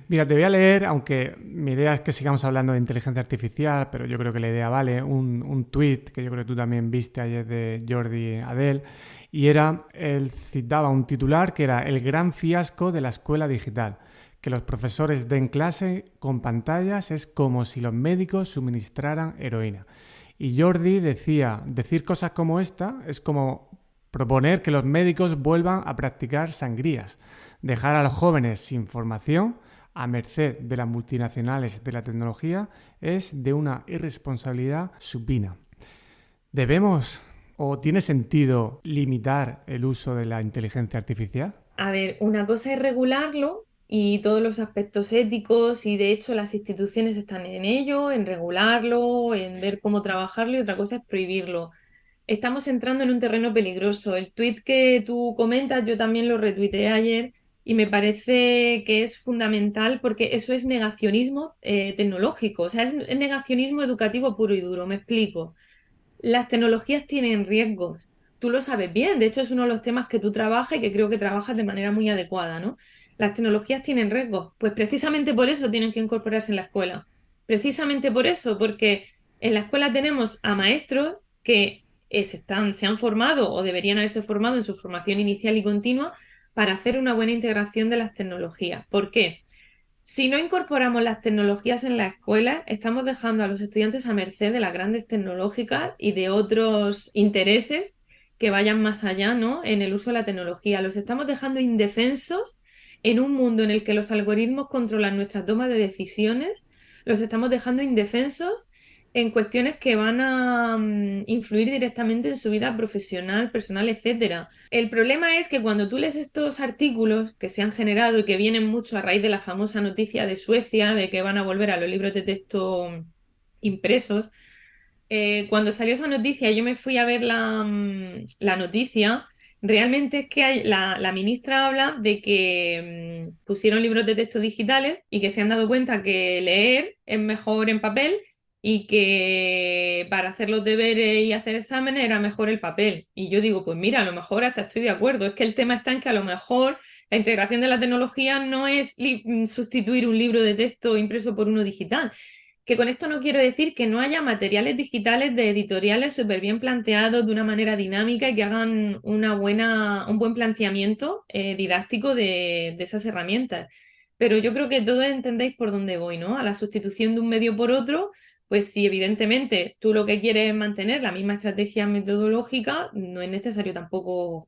Mira, te voy a leer, aunque mi idea es que sigamos hablando de inteligencia artificial, pero yo creo que la idea vale, un tweet que yo creo que tú también viste ayer de Jordi Adel, y él citaba un titular que era el gran fiasco de la escuela digital. Que los profesores den clase con pantallas es como si los médicos suministraran heroína. Y Jordi decía, decir cosas como esta es como proponer que los médicos vuelvan a practicar sangrías, dejar a los jóvenes sin formación a merced de las multinacionales de la tecnología es de una irresponsabilidad supina. ¿Debemos o tiene sentido limitar el uso de la inteligencia artificial? A ver, una cosa es regularlo y todos los aspectos éticos y de hecho las instituciones están en ello, en regularlo, en ver cómo trabajarlo y otra cosa es prohibirlo. Estamos entrando en un terreno peligroso. El tuit que tú comentas, yo también lo retuiteé ayer y me parece que es fundamental porque eso es negacionismo tecnológico, o sea, es negacionismo educativo puro y duro. Me explico. Las tecnologías tienen riesgos. Tú lo sabes bien, de hecho es uno de los temas que tú trabajas y que creo que trabajas de manera muy adecuada, ¿no? Las tecnologías tienen riesgos, pues precisamente por eso tienen que incorporarse en la escuela. Precisamente por eso, porque en la escuela tenemos a maestros que se han formado o deberían haberse formado en su formación inicial y continua para hacer una buena integración de las tecnologías. ¿Por qué? Si no incorporamos las tecnologías en la escuela, estamos dejando a los estudiantes a merced de las grandes tecnológicas y de otros intereses que vayan más allá, ¿no? En el uso de la tecnología. Los estamos dejando indefensos en un mundo en el que los algoritmos controlan nuestra toma de decisiones. Los estamos dejando indefensos en cuestiones que van a influir directamente en su vida profesional, personal, etcétera. El problema es que cuando tú lees estos artículos que se han generado y que vienen mucho a raíz de la famosa noticia de Suecia, de que van a volver a los libros de texto impresos, cuando salió esa noticia, yo me fui a ver la noticia. Realmente es que la ministra habla de que pusieron libros de texto digitales y que se han dado cuenta que leer es mejor en papel y que para hacer los deberes y hacer exámenes era mejor el papel. Y yo digo, pues mira, a lo mejor hasta estoy de acuerdo. Es que el tema está en que a lo mejor la integración de la tecnología no es sustituir un libro de texto impreso por uno digital, que con esto no quiero decir que no haya materiales digitales de editoriales súper bien planteados de una manera dinámica y que hagan un buen planteamiento didáctico de esas herramientas. Pero yo creo que todos entendéis por dónde voy, ¿no? A la sustitución de un medio por otro, pues si evidentemente tú lo que quieres es mantener la misma estrategia metodológica, no es necesario tampoco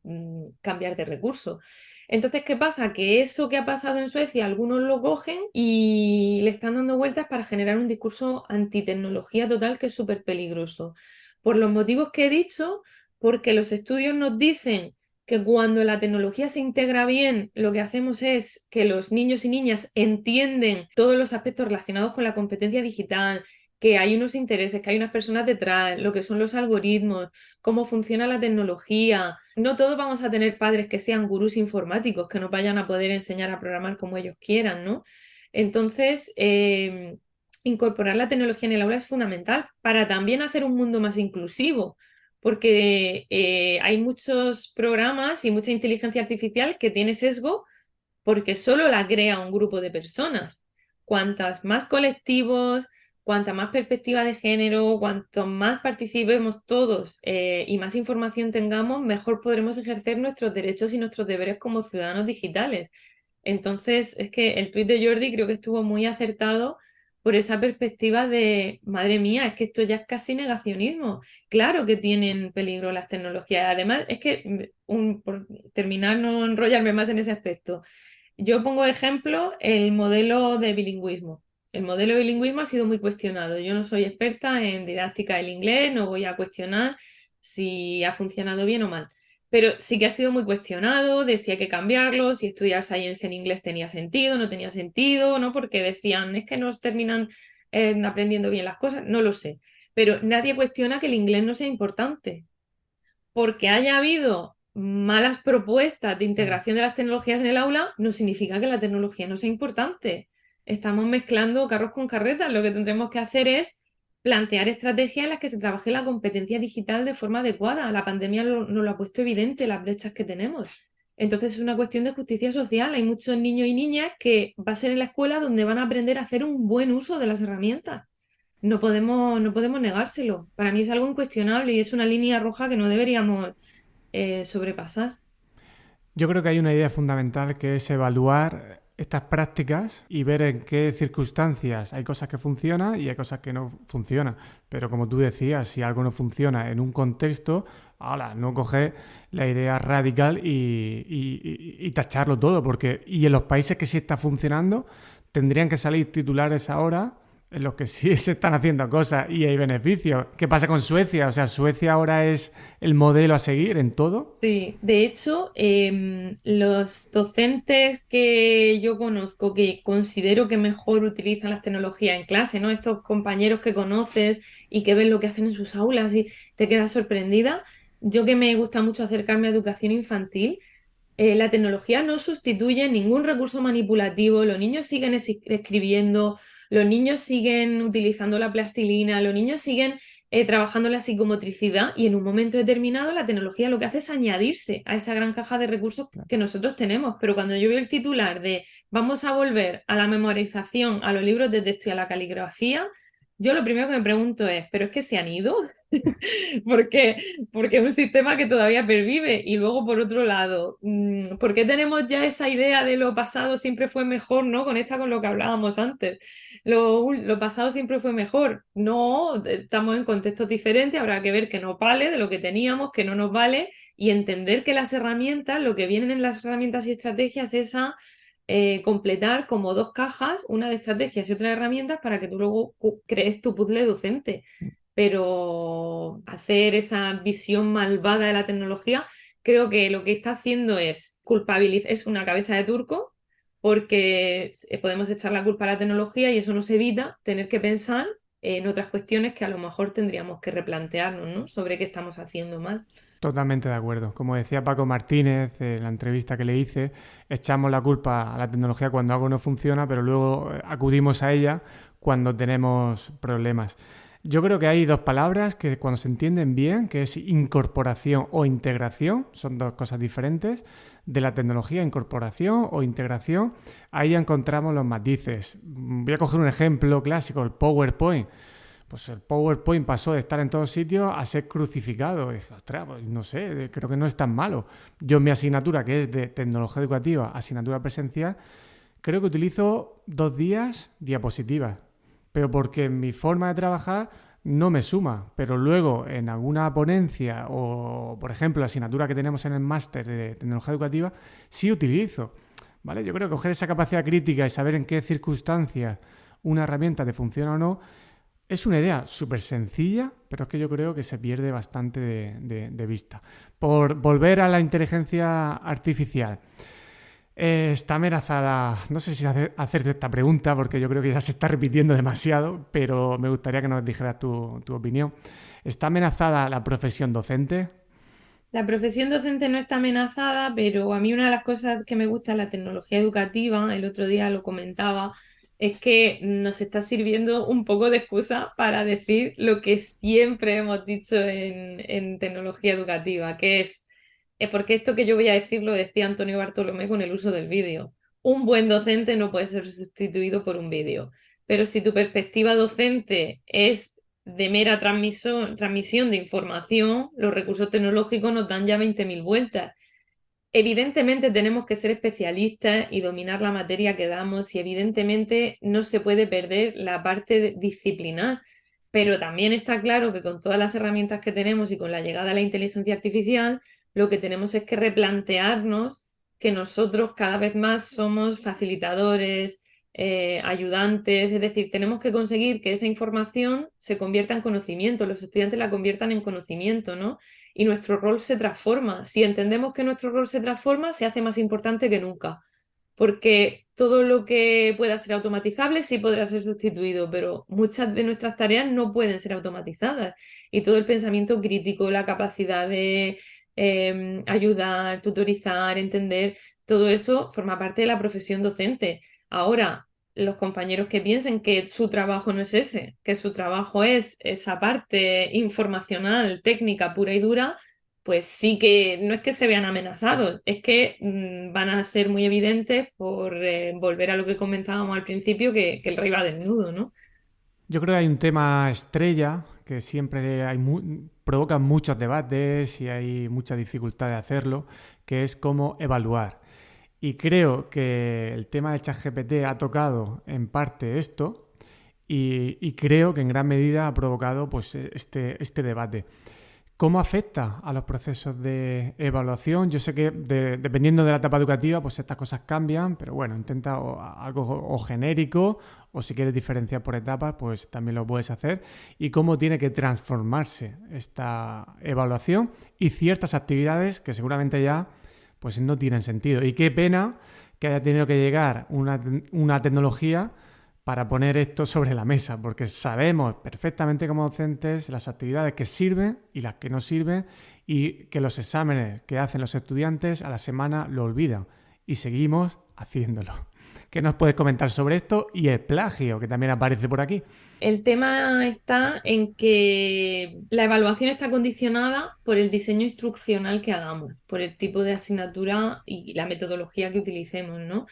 cambiar de recurso. Entonces, ¿qué pasa? Que eso que ha pasado en Suecia, algunos lo cogen y le están dando vueltas para generar un discurso antitecnología total que es súper peligroso. Por los motivos que he dicho, porque los estudios nos dicen que cuando la tecnología se integra bien, lo que hacemos es que los niños y niñas entienden todos los aspectos relacionados con la competencia digital, que hay unos intereses, que hay unas personas detrás, lo que son los algoritmos, cómo funciona la tecnología. No todos vamos a tener padres que sean gurús informáticos, que nos vayan a poder enseñar a programar como ellos quieran, ¿no? Entonces, incorporar la tecnología en el aula es fundamental para también hacer un mundo más inclusivo, porque hay muchos programas y mucha inteligencia artificial que tiene sesgo porque solo la crea un grupo de personas. Cuantas más colectivos, cuanta más perspectiva de género, cuanto más participemos todos y más información tengamos, mejor podremos ejercer nuestros derechos y nuestros deberes como ciudadanos digitales. Entonces, es que el tuit de Jordi creo que estuvo muy acertado por esa perspectiva de, madre mía, es que esto ya es casi negacionismo. Claro que tienen peligro las tecnologías. Además, es que, por terminar, no enrollarme más en ese aspecto, yo pongo de ejemplo el modelo de bilingüismo. El modelo de bilingüismo ha sido muy cuestionado. Yo no soy experta en didáctica del inglés, no voy a cuestionar si ha funcionado bien o mal. Pero sí que ha sido muy cuestionado de si hay que cambiarlo, si estudiar Science en inglés tenía sentido, no tenía sentido, ¿no? Porque decían, es que no terminan aprendiendo bien las cosas, no lo sé. Pero nadie cuestiona que el inglés no sea importante porque haya habido malas propuestas de Claro. integración de las tecnologías en el aula, no significa que la tecnología no sea importante. Estamos mezclando carros con carretas. Lo que tendremos que hacer es plantear estrategias en las que se trabaje la competencia digital de forma adecuada. La pandemia nos lo ha puesto evidente, las brechas que tenemos. Entonces es una cuestión de justicia social. Hay muchos niños y niñas que va a ser en la escuela donde van a aprender a hacer un buen uso de las herramientas. No podemos negárselo. Para mí es algo incuestionable y es una línea roja que no deberíamos sobrepasar. Yo creo que hay una idea fundamental que es evaluar estas prácticas y ver en qué circunstancias hay cosas que funcionan y hay cosas que no funcionan. Pero como tú decías, si algo no funciona en un contexto, ahora no coger la idea radical y tacharlo todo, porque y en los países que sí está funcionando tendrían que salir titulares ahora en los que sí se están haciendo cosas y hay beneficios. ¿Qué pasa con Suecia? O sea, Suecia ahora es el modelo a seguir en todo. Sí, de hecho, los docentes que yo conozco que considero que mejor utilizan las tecnologías en clase, ¿no? Estos compañeros que conoces y que ven lo que hacen en sus aulas y te quedas sorprendida. Yo que me gusta mucho acercarme a educación infantil, la tecnología no sustituye ningún recurso manipulativo, los niños siguen escribiendo, los niños siguen utilizando la plastilina, los niños siguen trabajando la psicomotricidad y en un momento determinado la tecnología lo que hace es añadirse a esa gran caja de recursos que nosotros tenemos. Pero cuando yo veo el titular de vamos a volver a la memorización, a los libros de texto y a la caligrafía, yo lo primero que me pregunto es, ¿pero es que se han ido? Porque, porque es un sistema que todavía pervive. Y luego, por otro lado, ¿por qué tenemos ya esa idea de lo pasado siempre fue mejor, ¿no? Conecta con lo que hablábamos antes. Lo pasado siempre fue mejor. No, estamos en contextos diferentes, habrá que ver que nos vale de lo que teníamos, que no nos vale, y entender que las herramientas, lo que vienen en las herramientas y estrategias es a completar como dos cajas, una de estrategias y otra de herramientas, para que tú luego crees tu puzzle docente, pero hacer esa visión malvada de la tecnología, creo que lo que está haciendo es culpabilizar, es una cabeza de turco, porque podemos echar la culpa a la tecnología y eso nos evita tener que pensar en otras cuestiones que a lo mejor tendríamos que replantearnos, ¿no? Sobre qué estamos haciendo mal. Totalmente de acuerdo. Como decía Paco Martínez en la entrevista que le hice, echamos la culpa a la tecnología cuando algo no funciona, pero luego acudimos a ella cuando tenemos problemas. Yo creo que hay dos palabras que cuando se entienden bien, que es incorporación o integración, son dos cosas diferentes, de la tecnología, incorporación o integración, ahí encontramos los matices. Voy a coger un ejemplo clásico, el PowerPoint. Pues el PowerPoint pasó de estar en todos sitios a ser crucificado. Y dije, ostras, pues no sé, creo que no es tan malo. Yo en mi asignatura, que es de tecnología educativa, asignatura presencial, creo que utilizo 2 días diapositivas. Pero porque en mi forma de trabajar no me suma. Pero luego en alguna ponencia o, por ejemplo, la asignatura que tenemos en el máster de tecnología educativa, sí utilizo. ¿Vale? Yo creo que coger esa capacidad crítica y saber en qué circunstancias una herramienta te funciona o no es una idea súper sencilla, pero es que yo creo que se pierde bastante de vista. Por volver a la inteligencia artificial, está amenazada, no sé si hacerte esta pregunta, porque yo creo que ya se está repitiendo demasiado, pero me gustaría que nos dijeras tu opinión. ¿Está amenazada la profesión docente? La profesión docente no está amenazada, pero a mí una de las cosas que me gusta de la tecnología educativa, el otro día lo comentaba, es que nos está sirviendo un poco de excusa para decir lo que siempre hemos dicho en tecnología educativa, que es porque esto que yo voy a decir lo decía Antonio Bartolomé con el uso del vídeo. Un buen docente no puede ser sustituido por un vídeo, pero si tu perspectiva docente es de mera transmisión de información, los recursos tecnológicos nos dan ya 20.000 vueltas. Evidentemente tenemos que ser especialistas y dominar la materia que damos y evidentemente no se puede perder la parte disciplinar, pero también está claro que con todas las herramientas que tenemos y con la llegada de la inteligencia artificial, lo que tenemos es que replantearnos que nosotros cada vez más somos facilitadores, ayudantes, es decir, tenemos que conseguir que esa información se convierta en conocimiento, los estudiantes la conviertan en conocimiento, ¿no? Y nuestro rol se transforma. Si entendemos que nuestro rol se transforma, se hace más importante que nunca, porque todo lo que pueda ser automatizable sí podrá ser sustituido, pero muchas de nuestras tareas no pueden ser automatizadas. Y todo el pensamiento crítico, la capacidad de ayudar, tutorizar, entender, todo eso forma parte de la profesión docente. Ahora, los compañeros que piensen que su trabajo no es ese, que su trabajo es esa parte informacional, técnica, pura y dura, pues sí que no es que se vean amenazados, es que van a ser muy evidentes por volver a lo que comentábamos al principio, que el rey va desnudo, ¿no? Yo creo que hay un tema estrella que siempre provoca muchos debates y hay mucha dificultad de hacerlo, que es cómo evaluar. Y creo que el tema de ChatGPT ha tocado en parte esto y creo que en gran medida ha provocado pues, este debate. ¿Cómo afecta a los procesos de evaluación? Yo sé que dependiendo de la etapa educativa, pues estas cosas cambian, pero bueno, intenta algo o genérico o si quieres diferenciar por etapas, pues también lo puedes hacer. Y cómo tiene que transformarse esta evaluación y ciertas actividades que seguramente ya pues no tienen sentido. Y qué pena que haya tenido que llegar una tecnología para poner esto sobre la mesa, porque sabemos perfectamente como docentes las actividades que sirven y las que no sirven y que los exámenes que hacen los estudiantes a la semana lo olvidan y seguimos haciéndolo. ¿Qué nos puedes comentar sobre esto y el plagio que también aparece por aquí? El tema está en que la evaluación está condicionada por el diseño instruccional que hagamos, por el tipo de asignatura y la metodología que utilicemos, ¿no?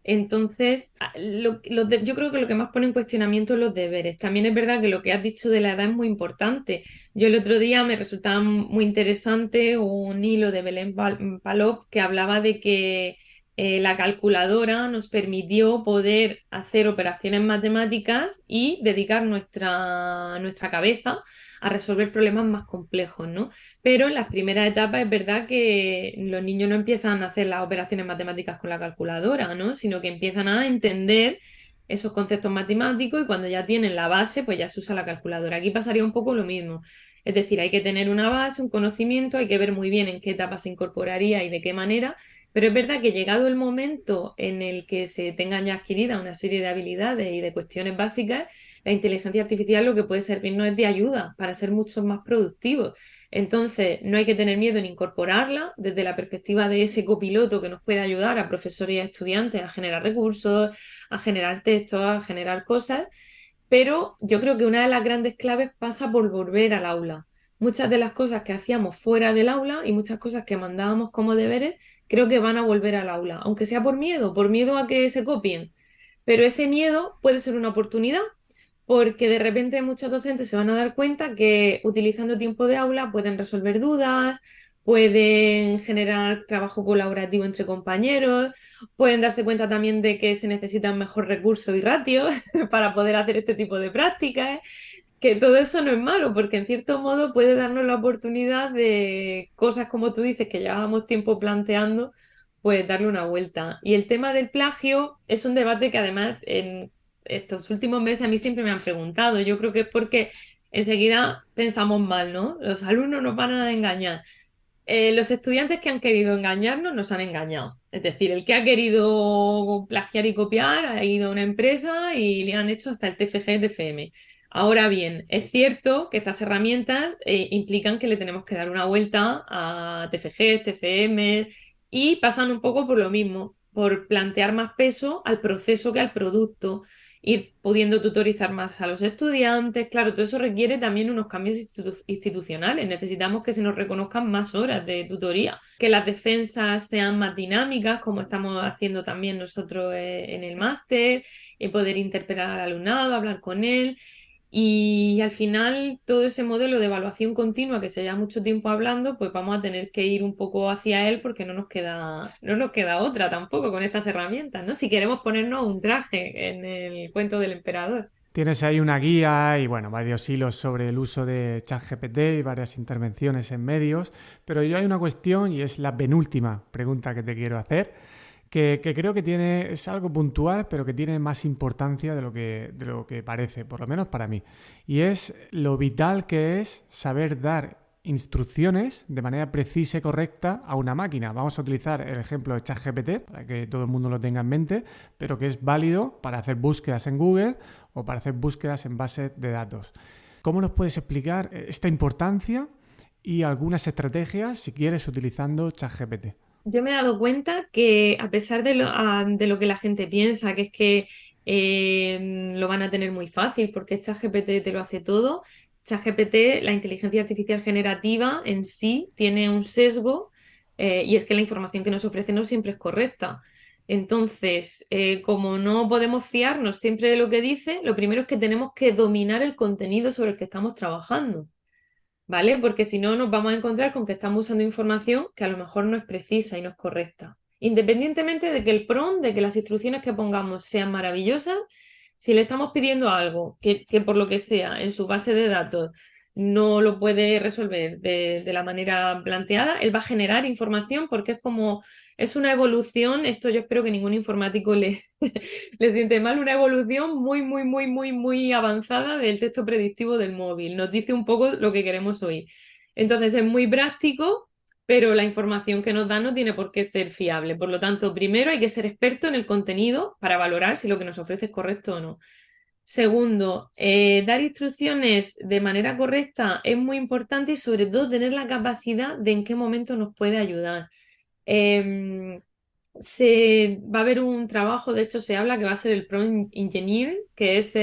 Entonces, yo creo que lo que más pone en cuestionamiento es los deberes. También es verdad que lo que has dicho de la edad es muy importante. Yo el otro día me resultaba muy interesante un hilo de Belén Palop que hablaba de que la calculadora nos permitió poder hacer operaciones matemáticas y dedicar nuestra cabeza a resolver problemas más complejos, ¿no? Pero en las primeras etapas es verdad que los niños no empiezan a hacer las operaciones matemáticas con la calculadora, ¿no? Sino que empiezan a entender esos conceptos matemáticos y cuando ya tienen la base, pues ya se usa la calculadora. Aquí pasaría un poco lo mismo. Es decir, hay que tener una base, un conocimiento, hay que ver muy bien en qué etapa se incorporaría y de qué manera, pero es verdad que llegado el momento en el que se tengan ya adquirida una serie de habilidades y de cuestiones básicas, la inteligencia artificial lo que puede servirnos es de ayuda para ser mucho más productivos. Entonces, no hay que tener miedo en incorporarla desde la perspectiva de ese copiloto que nos puede ayudar a profesores y a estudiantes a generar recursos, a generar textos, a generar cosas, pero yo creo que una de las grandes claves pasa por volver al aula. Muchas de las cosas que hacíamos fuera del aula y muchas cosas que mandábamos como deberes, creo que van a volver al aula, aunque sea por miedo a que se copien. Pero ese miedo puede ser una oportunidad porque de repente muchos docentes se van a dar cuenta que utilizando tiempo de aula pueden resolver dudas, pueden generar trabajo colaborativo entre compañeros, pueden darse cuenta también de que se necesitan mejor recursos y ratios para poder hacer este tipo de prácticas, que todo eso no es malo, porque en cierto modo puede darnos la oportunidad de cosas como tú dices que llevábamos tiempo planteando, pues darle una vuelta. Y el tema del plagio es un debate que además en estos últimos meses a mí siempre me han preguntado. Yo creo que es porque enseguida pensamos mal, ¿no? Los alumnos nos van a engañar. Los estudiantes que han querido engañarnos nos han engañado. Es decir, el que ha querido plagiar y copiar ha ido a una empresa y le han hecho hasta el TFG, TFM. Ahora bien, es cierto que estas herramientas implican que le tenemos que dar una vuelta a TFG, TFM y pasan un poco por lo mismo, por plantear más peso al proceso que al producto, ir pudiendo tutorizar más a los estudiantes. Claro, todo eso requiere también unos cambios institucionales. Necesitamos que se nos reconozcan más horas de tutoría, que las defensas sean más dinámicas, como estamos haciendo también nosotros en el máster, y poder interpelar al alumnado, hablar con él. Y al final todo ese modelo de evaluación continua que se lleva mucho tiempo hablando, pues vamos a tener que ir un poco hacia él porque no nos queda otra tampoco con estas herramientas, ¿no? Si queremos ponernos un traje en el cuento del emperador. Tienes ahí una guía y bueno, varios hilos sobre el uso de ChatGPT y varias intervenciones en medios, pero yo hay una cuestión y es la penúltima pregunta que te quiero hacer, que creo que es algo puntual, pero que tiene más importancia de lo que parece, por lo menos para mí. Y es lo vital que es saber dar instrucciones de manera precisa y correcta a una máquina. Vamos a utilizar el ejemplo de ChatGPT para que todo el mundo lo tenga en mente, pero que es válido para hacer búsquedas en Google o para hacer búsquedas en bases de datos. ¿Cómo nos puedes explicar esta importancia y algunas estrategias si quieres utilizando ChatGPT? Yo me he dado cuenta que a pesar de lo que la gente piensa, que es que lo van a tener muy fácil porque ChatGPT te lo hace todo, ChatGPT, la inteligencia artificial generativa en sí, tiene un sesgo y es que la información que nos ofrece no siempre es correcta. Entonces, como no podemos fiarnos siempre de lo que dice, lo primero es que tenemos que dominar el contenido sobre el que estamos trabajando. ¿Vale? Porque si no, nos vamos a encontrar con que estamos usando información que a lo mejor no es precisa y no es correcta. Independientemente de que el prompt, de que las instrucciones que pongamos sean maravillosas, si le estamos pidiendo algo que por lo que sea en su base de datos no lo puede resolver de la manera planteada, él va a generar información porque es una evolución, esto yo espero que ningún informático le siente mal, una evolución muy, muy, muy, muy, muy avanzada del texto predictivo del móvil. Nos dice un poco lo que queremos oír. Entonces es muy práctico, pero la información que nos da no tiene por qué ser fiable. Por lo tanto, primero hay que ser experto en el contenido para valorar si lo que nos ofrece es correcto o no. Segundo, dar instrucciones de manera correcta es muy importante y sobre todo tener la capacidad de en qué momento nos puede ayudar. Em, va a haber un trabajo, de hecho se habla que va a ser el prompt engineer, que es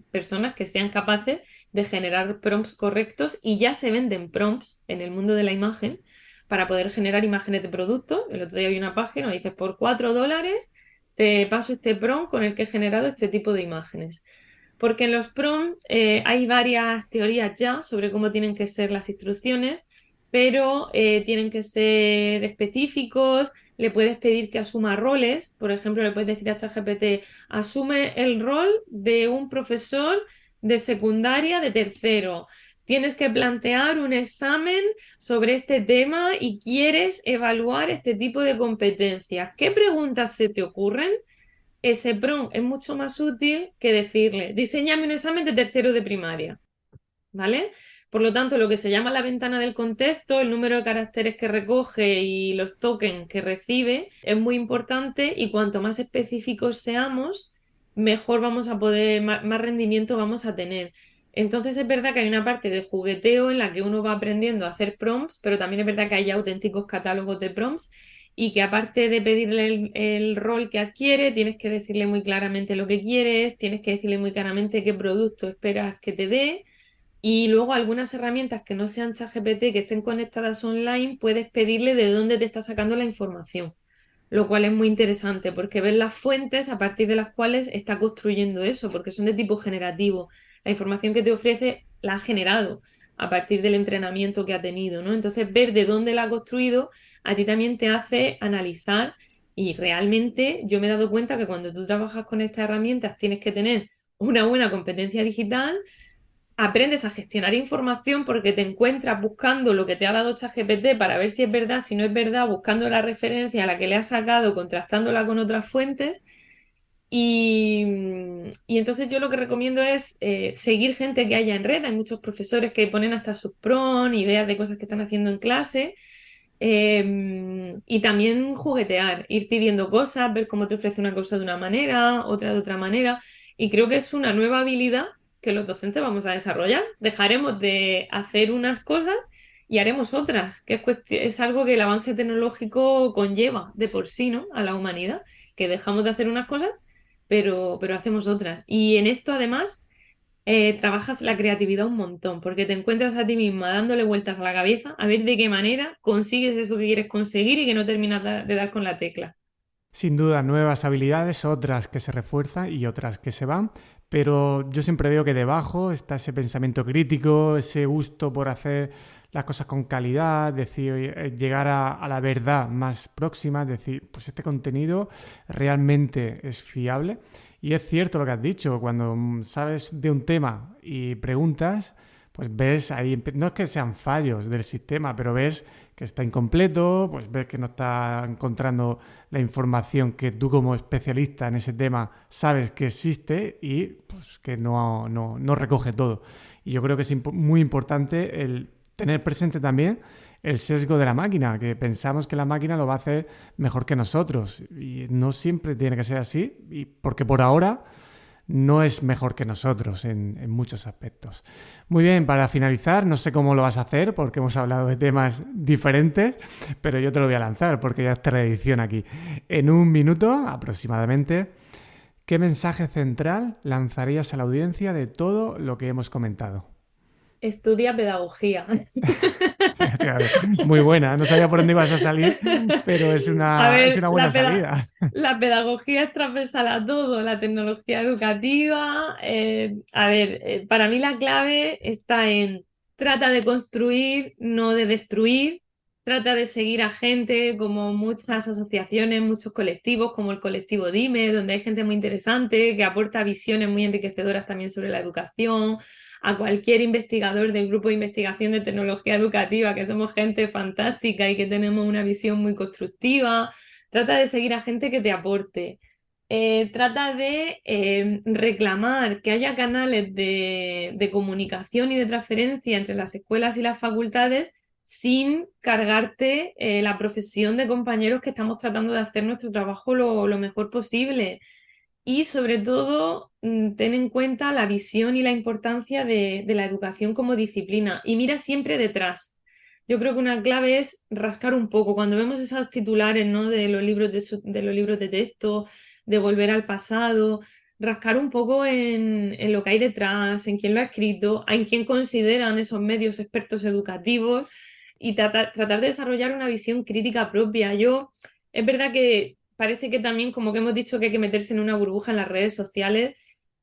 personas que sean capaces de generar prompts correctos y ya se venden prompts en el mundo de la imagen para poder generar imágenes de productos. El otro día vi una página, dices, por $4 te paso este prompt con el que he generado este tipo de imágenes. Porque en los prompts hay varias teorías ya sobre cómo tienen que ser las instrucciones, pero tienen que ser específicos. Le puedes pedir que asuma roles, por ejemplo, le puedes decir a ChatGPT, asume el rol de un profesor de secundaria de tercero. Tienes que plantear un examen sobre este tema y quieres evaluar este tipo de competencias. ¿Qué preguntas se te ocurren? Ese prompt es mucho más útil que decirle, diseñame un examen de tercero de primaria. ¿Vale? Por lo tanto, lo que se llama la ventana del contexto, el número de caracteres que recoge y los tokens que recibe es muy importante y cuanto más específicos seamos, mejor vamos a poder, más rendimiento vamos a tener. Entonces es verdad que hay una parte de jugueteo en la que uno va aprendiendo a hacer prompts, pero también es verdad que hay auténticos catálogos de prompts y que aparte de pedirle el rol que adquiere, tienes que decirle muy claramente lo que quieres, tienes que decirle muy claramente qué producto esperas que te dé y luego algunas herramientas que no sean ChatGPT, que estén conectadas online, puedes pedirle de dónde te está sacando la información, lo cual es muy interesante porque ves las fuentes a partir de las cuales está construyendo eso, porque son de tipo generativo. La información que te ofrece la ha generado a partir del entrenamiento que ha tenido, ¿no? Entonces, ver de dónde la ha construido a ti también te hace analizar y realmente yo me he dado cuenta que cuando tú trabajas con estas herramientas tienes que tener una buena competencia digital, aprendes a gestionar información porque te encuentras buscando lo que te ha dado ChatGPT para ver si es verdad, si no es verdad, buscando la referencia a la que le has sacado, contrastándola con otras fuentes. Y entonces yo lo que recomiendo es seguir gente que haya en red. Hay muchos profesores que ponen hasta sus prom, ideas de cosas que están haciendo en clase. Y también juguetear, ir pidiendo cosas, ver cómo te ofrece una cosa de una manera, otra de otra manera. Y creo que es una nueva habilidad que los docentes vamos a desarrollar. Dejaremos de hacer unas cosas y haremos otras, que es algo que el avance tecnológico conlleva de por sí, ¿no? A la humanidad, que dejamos de hacer unas cosas, pero hacemos otras. Y en esto además trabajas la creatividad un montón, porque te encuentras a ti misma dándole vueltas a la cabeza a ver de qué manera consigues eso que quieres conseguir y que no terminas de dar con la tecla. Sin duda, nuevas habilidades, otras que se refuerzan y otras que se van, pero yo siempre veo que debajo está ese pensamiento crítico, ese gusto por hacer las cosas con calidad, decir, llegar a la verdad más próxima, decir, pues este contenido realmente es fiable. Y es cierto lo que has dicho, cuando sabes de un tema y preguntas, pues ves ahí, no es que sean fallos del sistema, pero ves que está incompleto, pues ves que no está encontrando la información que tú como especialista en ese tema sabes que existe y pues que no recoge todo. Y yo creo que es muy importante el tener presente también el sesgo de la máquina, que pensamos que la máquina lo va a hacer mejor que nosotros y no siempre tiene que ser así, y porque por ahora no es mejor que nosotros en muchos aspectos. Muy bien, para finalizar, no sé cómo lo vas a hacer porque hemos hablado de temas diferentes, pero yo te lo voy a lanzar porque ya es tradición aquí. En un minuto aproximadamente, ¿qué mensaje central lanzarías a la audiencia de todo lo que hemos comentado? Estudia pedagogía. Muy buena, no sabía por dónde ibas a salir, pero es A una ver, buena salida. la pedagogía es transversal a todo, la tecnología educativa. A ver, para mí la clave está en trata de construir, no de destruir. Trata de seguir a gente como muchas asociaciones, muchos colectivos, como el colectivo Dime, donde hay gente muy interesante que aporta visiones muy enriquecedoras también sobre la educación. A cualquier investigador del grupo de investigación de tecnología educativa, que somos gente fantástica y que tenemos una visión muy constructiva. Trata de seguir a gente que te aporte. Trata de reclamar que haya canales de comunicación y de transferencia entre las escuelas y las facultades sin cargarte la profesión de compañeros que estamos tratando de hacer nuestro trabajo lo mejor posible. Y sobre todo, ten en cuenta la visión y la importancia de la educación como disciplina. Y mira siempre detrás. Yo creo que una clave es rascar un poco. Cuando vemos esos titulares, ¿no? de los libros de los libros de texto, de volver al pasado, rascar un poco en lo que hay detrás, en quién lo ha escrito, en quién consideran esos medios expertos educativos y tratar de desarrollar una visión crítica propia. Es verdad que parece que también, como que hemos dicho, que hay que meterse en una burbuja en las redes sociales.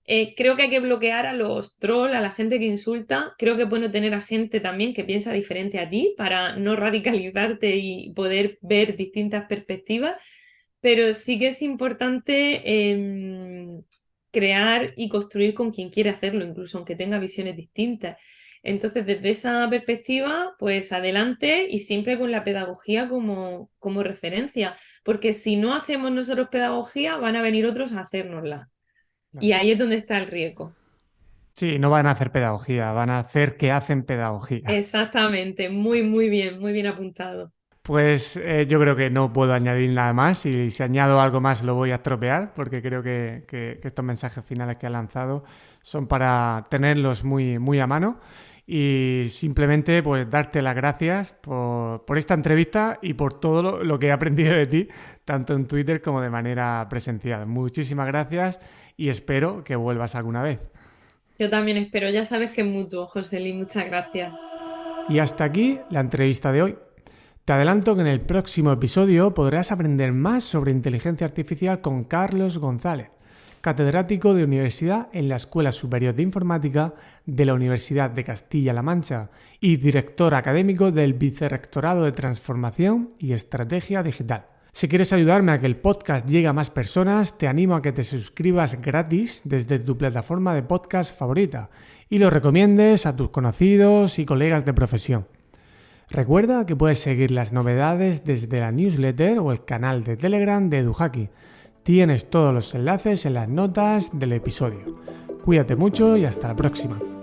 Creo que hay que bloquear a los trolls, a la gente que insulta. Creo que es bueno tener a gente también que piensa diferente a ti para no radicalizarte y poder ver distintas perspectivas. Pero sí que es importante crear y construir con quien quiere hacerlo, incluso aunque tenga visiones distintas. Entonces, desde esa perspectiva, pues adelante y siempre con la pedagogía como referencia, porque si no hacemos nosotros pedagogía, van a venir otros a hacérnosla. Y Claro. ahí es donde está el riesgo. Sí, no van a hacer pedagogía, van a hacer que hacen pedagogía. Exactamente, muy bien apuntado. Pues yo creo que no puedo añadir nada más y si añado algo más lo voy a estropear porque creo que estos mensajes finales que ha lanzado son para tenerlos muy a mano y simplemente pues darte las gracias por esta entrevista y por todo lo que he aprendido de ti, tanto en Twitter como de manera presencial. Muchísimas gracias y espero que vuelvas alguna vez. Yo también espero, ya sabes que es mutuo, José muchas gracias. Y hasta aquí la entrevista de hoy. Te adelanto que en el próximo episodio podrás aprender más sobre inteligencia artificial con Carlos González, catedrático de universidad en la Escuela Superior de Informática de la Universidad de Castilla-La Mancha y director académico del Vicerrectorado de Transformación y Estrategia Digital. Si quieres ayudarme a que el podcast llegue a más personas, te animo a que te suscribas gratis desde tu plataforma de podcast favorita y lo recomiendes a tus conocidos y colegas de profesión. Recuerda que puedes seguir las novedades desde la newsletter o el canal de Telegram de EduHacky. Tienes todos los enlaces en las notas del episodio. Cuídate mucho y hasta la próxima.